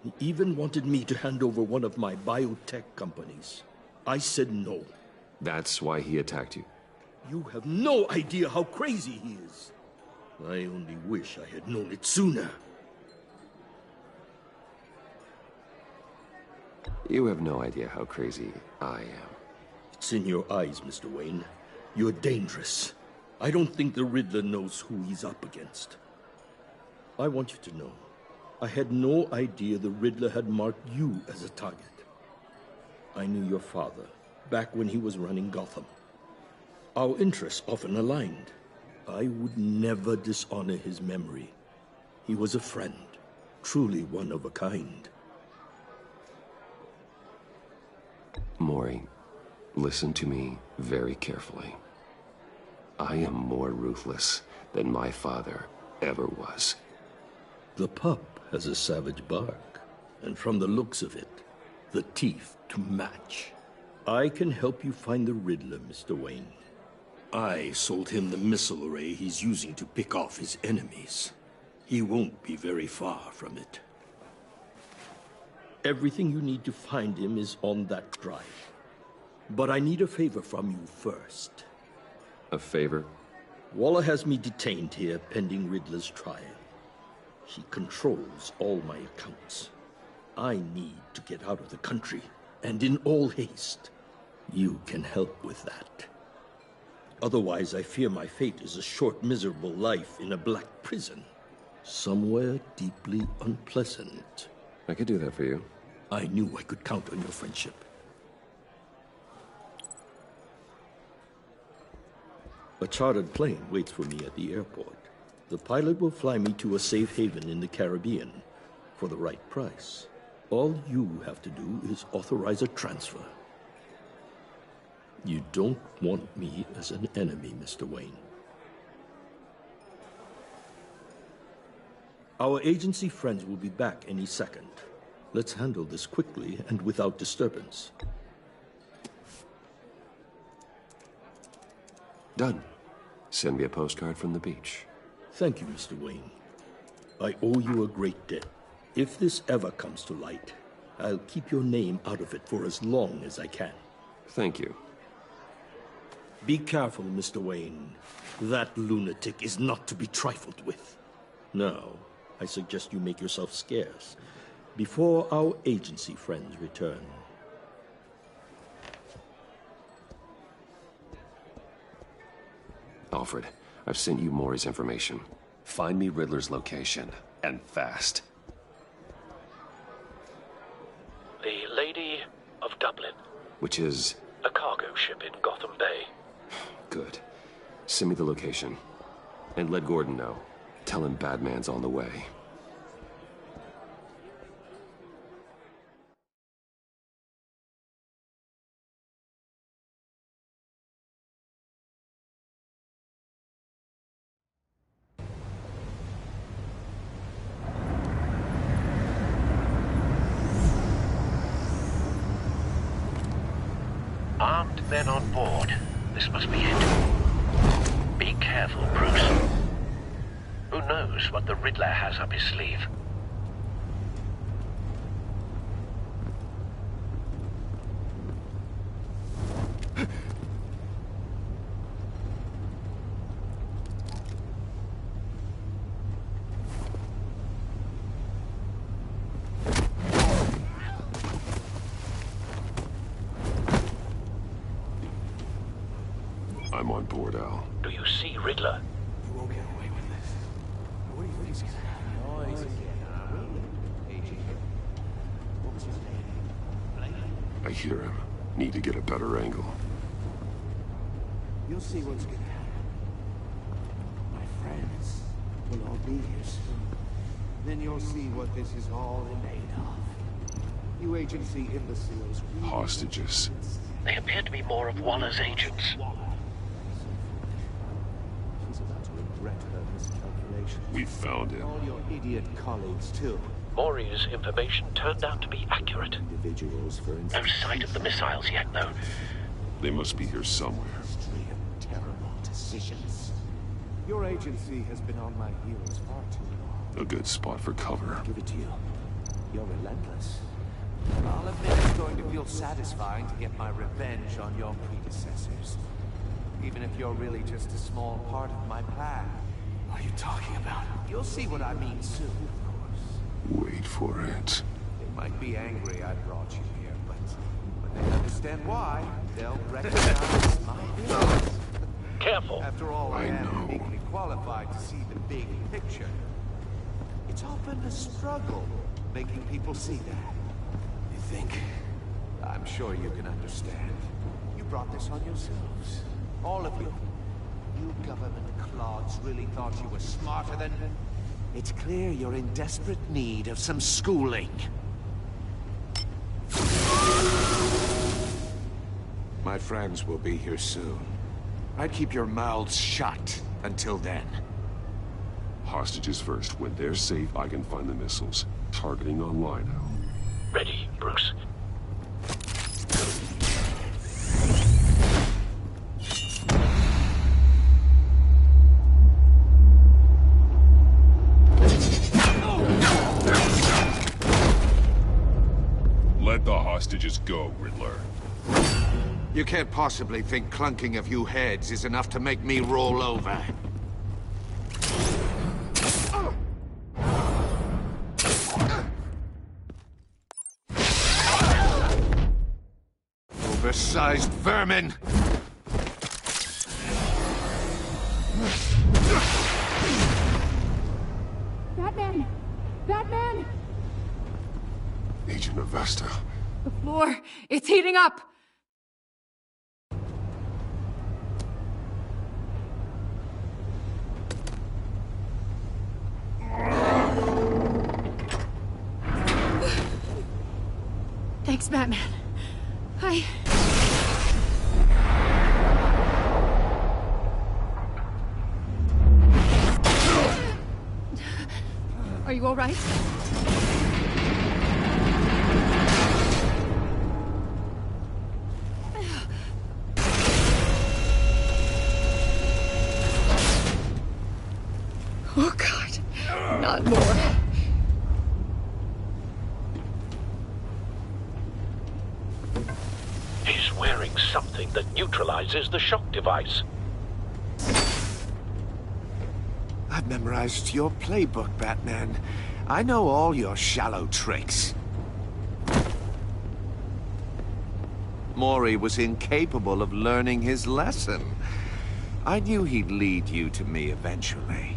He even wanted me to hand over one of my biotech companies. I said no. That's why he attacked you? You have no idea how crazy he is. I only wish I had known it sooner. You have no idea how crazy I am. It's in your eyes, Mr. Wayne. You're dangerous. I don't think the Riddler knows who he's up against. I want you to know, I had no idea the Riddler had marked you as a target. I knew your father, back when he was running Gotham. Our interests often aligned. I would never dishonor his memory. He was a friend, truly one of a kind. Mori, listen to me very carefully. I am more ruthless than my father ever was. The pup has a savage bark, and from the looks of it, the teeth to match. I can help you find the Riddler, Mr. Wayne. I sold him the missile array he's using to pick off his enemies. He won't be very far from it. Everything you need to find him is on that drive. But I need a favor from you first. A favor? Waller has me detained here pending Riddler's trial. He controls all my accounts. I need to get out of the country, and in all haste. You can help with that. Otherwise, I fear my fate is a short, miserable life in a black prison. Somewhere deeply unpleasant. I could do that for you. I knew I could count on your friendship. A chartered plane waits for me at the airport. The pilot will fly me to a safe haven in the Caribbean for the right price. All you have to do is authorize a transfer. You don't want me as an enemy, Mr. Wayne. Our agency friends will be back any second. Let's handle this quickly and without disturbance. Done. Send me a postcard from the beach. Thank you, Mr. Wayne. I owe you a great debt. If this ever comes to light, I'll keep your name out of it for as long as I can. Thank you. Be careful, Mr. Wayne. That lunatic is not to be trifled with. Now, I suggest you make yourself scarce before our agency friends return. Alfred, I've sent you Mori's information. Find me Riddler's location, and fast. The Lady of Dublin. Which is? A cargo ship in Gotham Bay. Good. Send me the location. And let Gordon know. Tell him Batman's on the way. men on board. This must be it. Be careful, Bruce. Who knows what the Riddler has up his sleeve? I'm on board, Al. Do you see Riddler? You won't get away with this. What do you think he's gonna do? I hear him. Need to get a better angle. You'll see what's gonna happen. My friends will all be here soon. Then you'll see what this is all in aid of. You agency imbeciles. Hostages. They appear to be more of Waller's agents. She's about to regret her miscalculation. We found him. All your idiot colleagues, too. Maury's information turned out to be accurate. Individuals, for instance. No sight of the missiles yet, though. They must be here somewhere. Terrible decisions. Your agency has been on my heels far too long. A good spot for cover. Give it to you. You're relentless. I'll admit it's going to feel satisfying to get my revenge on your predecessors. Even if you're really just a small part of my plan. What are you talking about? You'll see what I mean soon, of course. Wait for it. They might be angry I brought you here, but when they understand why, they'll recognize my influence. Careful. After all, I am uniquely qualified to see the big picture. It's often a struggle making people see that. You think? I'm sure you can understand. You brought this on yourselves. All of you. You government clods really thought you were smarter than... It's clear you're in desperate need of some schooling. My friends will be here soon. I'd keep your mouths shut until then. Hostages first. When they're safe, I can find the missiles. Targeting online now. Ready, Bruce. Let the hostages go, Riddler. You can't possibly think clunking a few heads is enough to make me roll over. Oversized vermin! Batman! Batman! Agent Avesta. The floor, it's heating up! Thanks, Batman. Are you all right? Oh, God. Not more. He's wearing something that neutralizes the shock device. I've memorized your playbook, Batman. I know all your shallow tricks. Maury was incapable of learning his lesson. I knew he'd lead you to me eventually.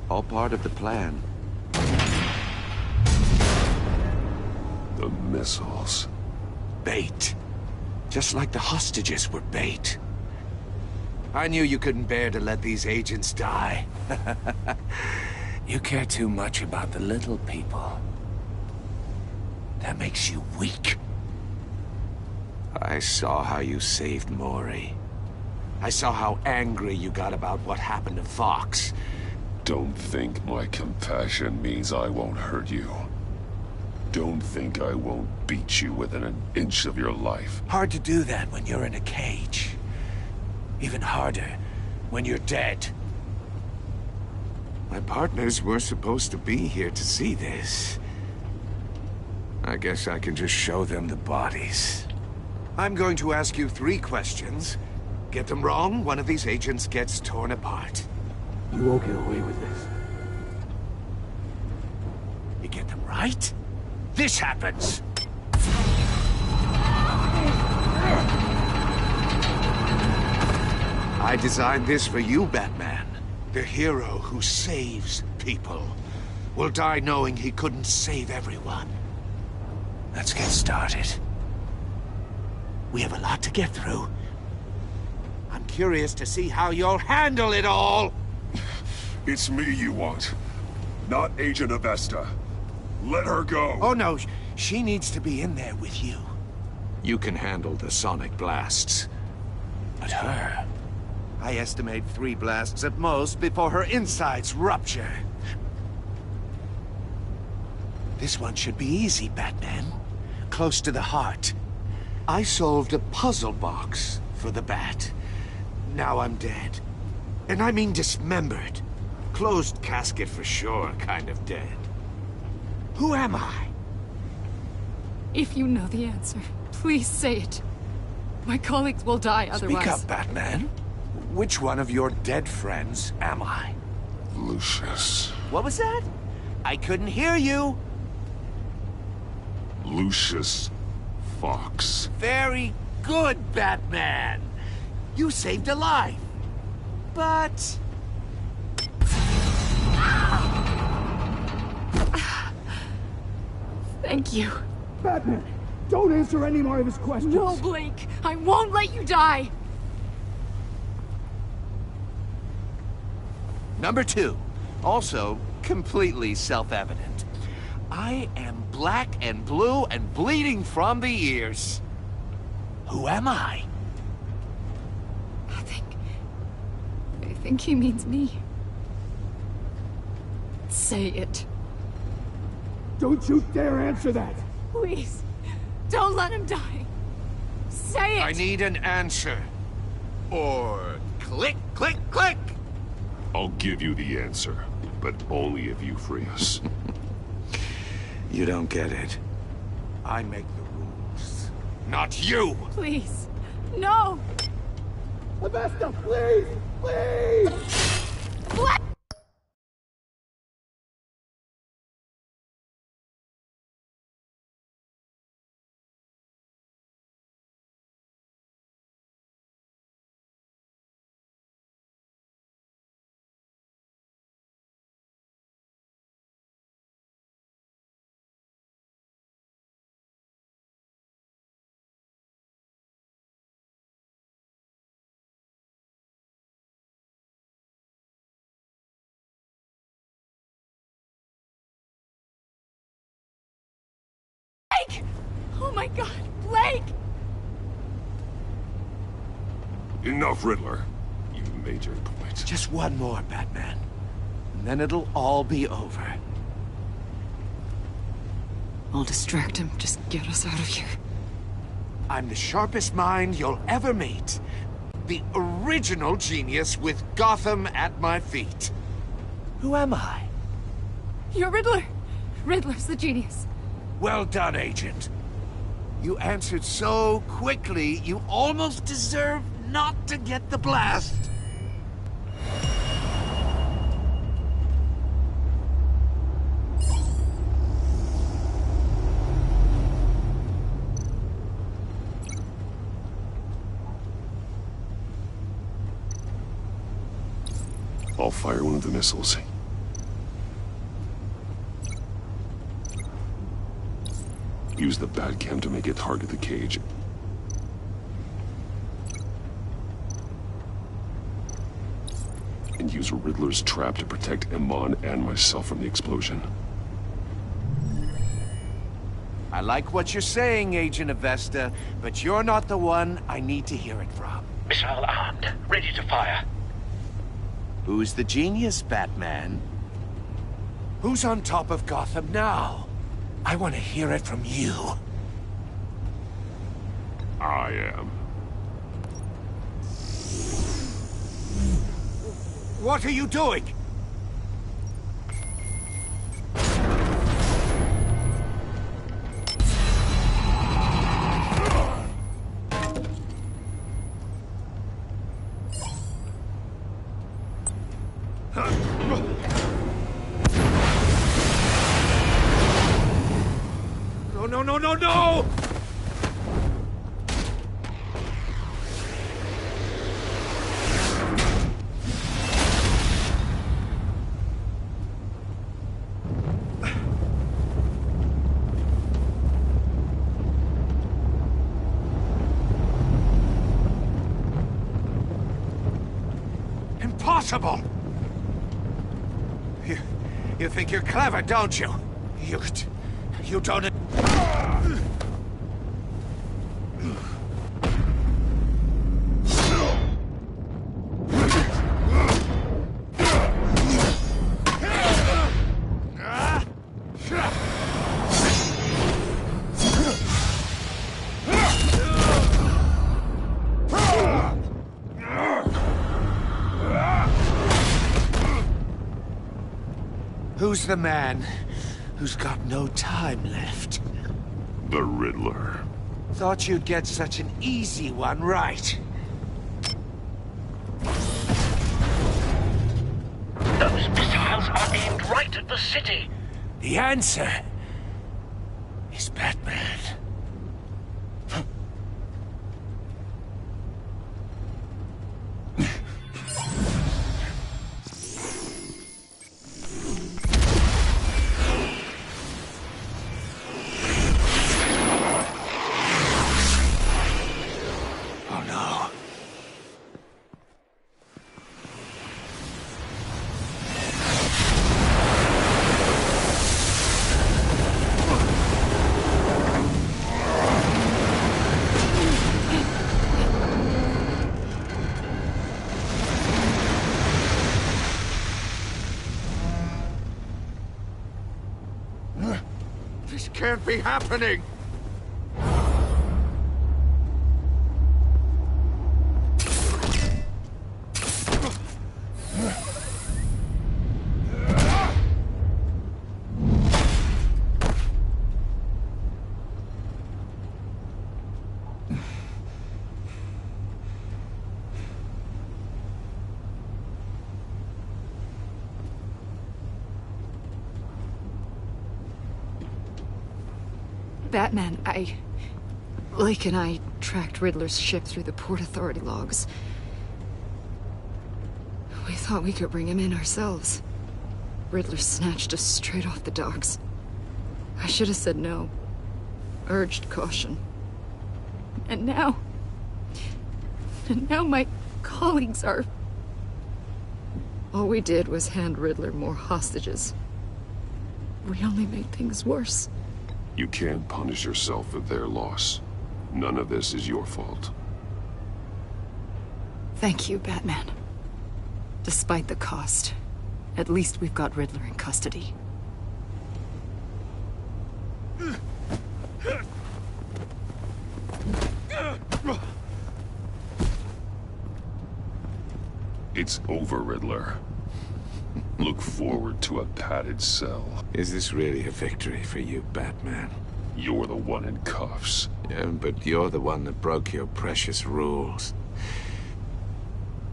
All part of the plan. The missiles. Bait. Just like the hostages were bait. I knew you couldn't bear to let these agents die. You care too much about the little people. That makes you weak. I saw how you saved Maury. I saw how angry you got about what happened to Fox. Don't think my compassion means I won't hurt you. don't think I won't beat you within an inch of your life. Hard to do that when you're in a cage. Even harder when you're dead. My partners were supposed to be here to see this. I guess I can just show them the bodies. I'm going to ask you 3 questions. Get them wrong, one of these agents gets torn apart. You won't get away with this. You get them right, this happens. I designed this for you, Batman. The hero who saves people will die knowing he couldn't save everyone. Let's get started. We have a lot to get through. I'm curious to see how you'll handle it all. It's me you want, not Agent Avesta. Let her go. Oh no, she needs to be in there with you. You can handle the sonic blasts. But her... I estimate 3 blasts at most before her insides rupture. This one should be easy, Batman. Close to the heart. I solved a puzzle box for the Bat. Now I'm dead. And I mean dismembered. Closed casket for sure, kind of dead. Who am I? If you know the answer, please say it. My colleagues will die otherwise. Speak up, Batman. Which one of your dead friends am I? Lucius. What was that? I couldn't hear you. Lucius Fox. Very good, Batman. You saved a life. But... Thank you. Batman, don't answer any more of his questions. No, Blake. I won't let you die. Number 2. Also, completely self-evident. I am black and blue and bleeding from the ears. Who am I? I think he means me. Say it. Don't you dare answer that! Please, don't let him die. Say it! I need an answer. Or click, click, click! I'll give you the answer, but only if you free us. You don't get it. I make the rules, not you! Please, no! Avesta, please! Please! What? Blake! Oh my god, Blake! Enough, Riddler. You made your point. Just one more, Batman. And then it'll all be over. I'll distract him. Just get us out of here. I'm the sharpest mind you'll ever meet. The original genius with Gotham at my feet. Who am I? You're Riddler. Riddler's the genius. Well done, Agent. You answered so quickly, you almost deserve not to get the blast. I'll fire one of the missiles. Use the Batcam to make it target the cage. And use Riddler's trap to protect Iman and myself from the explosion. I like what you're saying, Agent Avesta, but you're not the one I need to hear it from. Missile armed, ready to fire. Who's the genius, Batman? Who's on top of Gotham now? I want to hear it from you. I am. What are you doing? No! Impossible! You think you're clever, don't you? You don't... Who's the man who's got no time left? The Riddler. Thought you'd get such an easy one right. Those missiles are aimed right at the city. The answer is Batman. This can't be happening! Batman, Lake and I tracked Riddler's ship through the Port Authority logs. We thought we could bring him in ourselves. Riddler snatched us straight off the docks. I should have said no. Urged caution. And now my colleagues are... All we did was hand Riddler more hostages. We only made things worse. You can't punish yourself for their loss. None of this is your fault. Thank you, Batman. Despite the cost, at least we've got Riddler in custody. It's over, Riddler. Look forward to a padded cell. Is this really a victory for you, Batman? You're the one in cuffs. Yeah, but you're the one that broke your precious rules.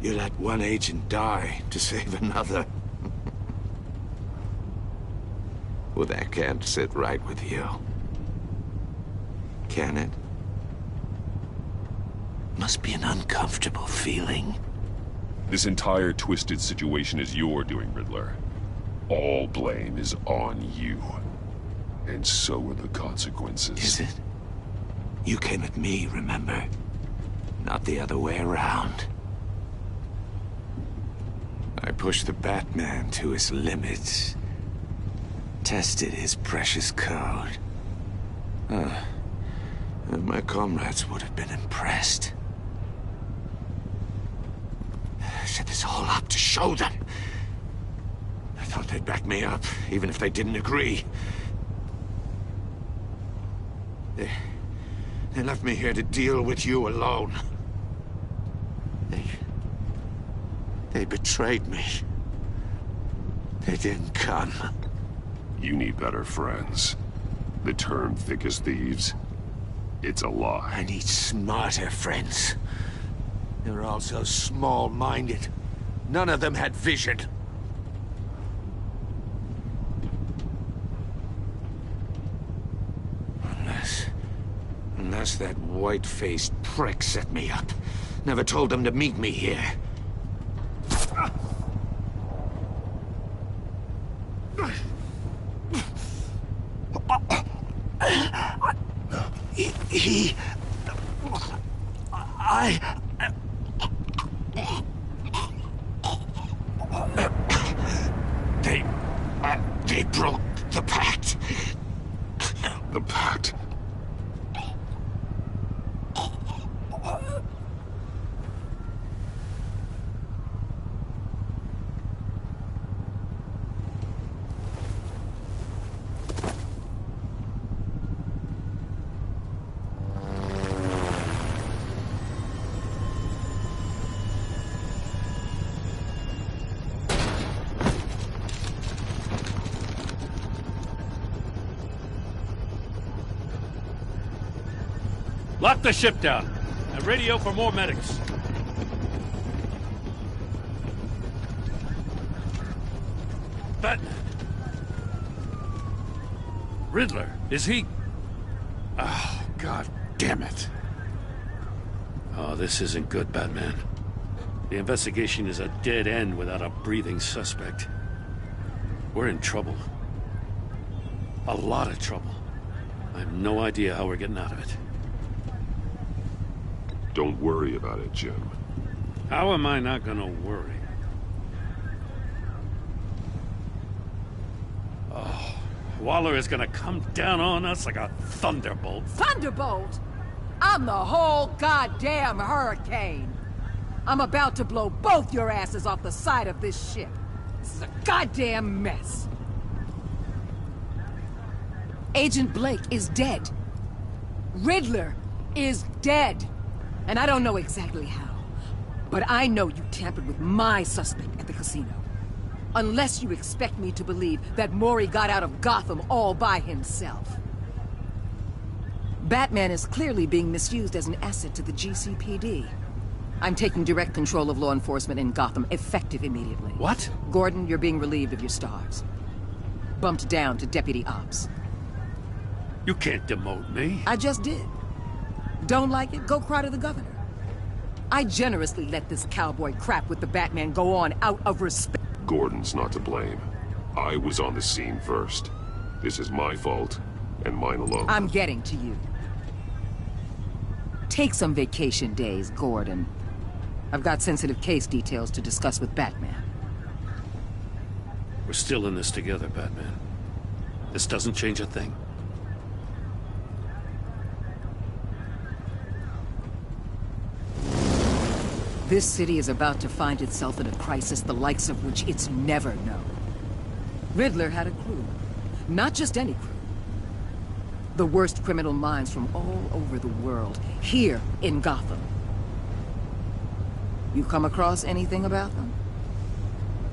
You let one agent die to save another. Well, that can't sit right with you. Can it? Must be an uncomfortable feeling. This entire twisted situation is your doing, Riddler. All blame is on you. And so are the consequences. Is it? You came at me, remember? Not the other way around. I pushed the Batman to his limits. Tested his precious code. And my comrades would have been impressed. I set this all up to show them. I thought they'd back me up, even if they didn't agree. They left me here to deal with you alone. They betrayed me. They didn't come. You need better friends. The term thick as thieves, it's a lie. I need smarter friends. They were all so small-minded. None of them had vision. Unless that white-faced prick set me up. Never told them to meet me here. They broke the pact. The pact? Lock the ship down and radio for more medics. Batman. Riddler, is he... Oh, God damn it. Oh, this isn't good, Batman. The investigation is a dead end without a breathing suspect. We're in trouble. A lot of trouble. I have no idea how we're getting out of it. Don't worry about it, Jim. How am I not gonna worry? Oh, Waller is gonna come down on us like a thunderbolt. Thunderbolt? I'm the whole goddamn hurricane. I'm about to blow both your asses off the side of this ship. This is a goddamn mess. Agent Blake is dead. Riddler is dead. And I don't know exactly how, but I know you tampered with my suspect at the casino. Unless you expect me to believe that Mori got out of Gotham all by himself. Batman is clearly being misused as an asset to the GCPD. I'm taking direct control of law enforcement in Gotham, effective immediately. What? Gordon, you're being relieved of your stars. Bumped down to Deputy Ops. You can't demote me. I just did. Don't like it? Go cry to the governor. I generously let this cowboy crap with the Batman go on out of respect. Gordon's not to blame. I was on the scene first. This is my fault, and mine alone. I'm getting to you. Take some vacation days, Gordon. I've got sensitive case details to discuss with Batman. We're still in this together, Batman. This doesn't change a thing. This city is about to find itself in a crisis the likes of which it's never known. Riddler had a crew. Not just any crew. The worst criminal minds from all over the world, here in Gotham. You come across anything about them?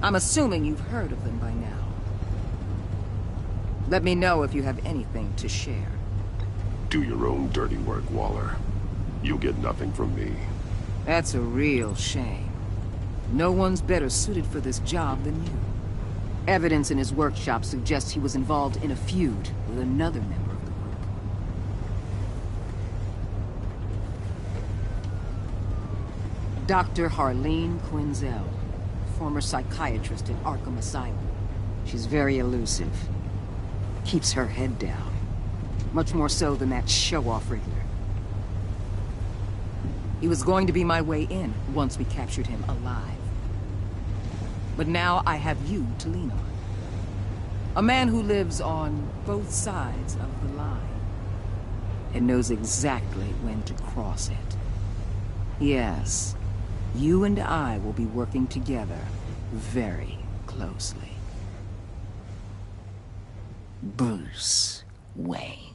I'm assuming you've heard of them by now. Let me know if you have anything to share. Do your own dirty work, Waller. You'll get nothing from me. That's a real shame. No one's better suited for this job than you. Evidence in his workshop suggests he was involved in a feud with another member of the group. Dr. Harleen Quinzel, former psychiatrist at Arkham Asylum. She's very elusive. Keeps her head down. Much more so than that show-off Riddler. He was going to be my way in once we captured him alive. But now I have you to lean on. A man who lives on both sides of the line. And knows exactly when to cross it. Yes, you and I will be working together very closely. Bruce Wayne.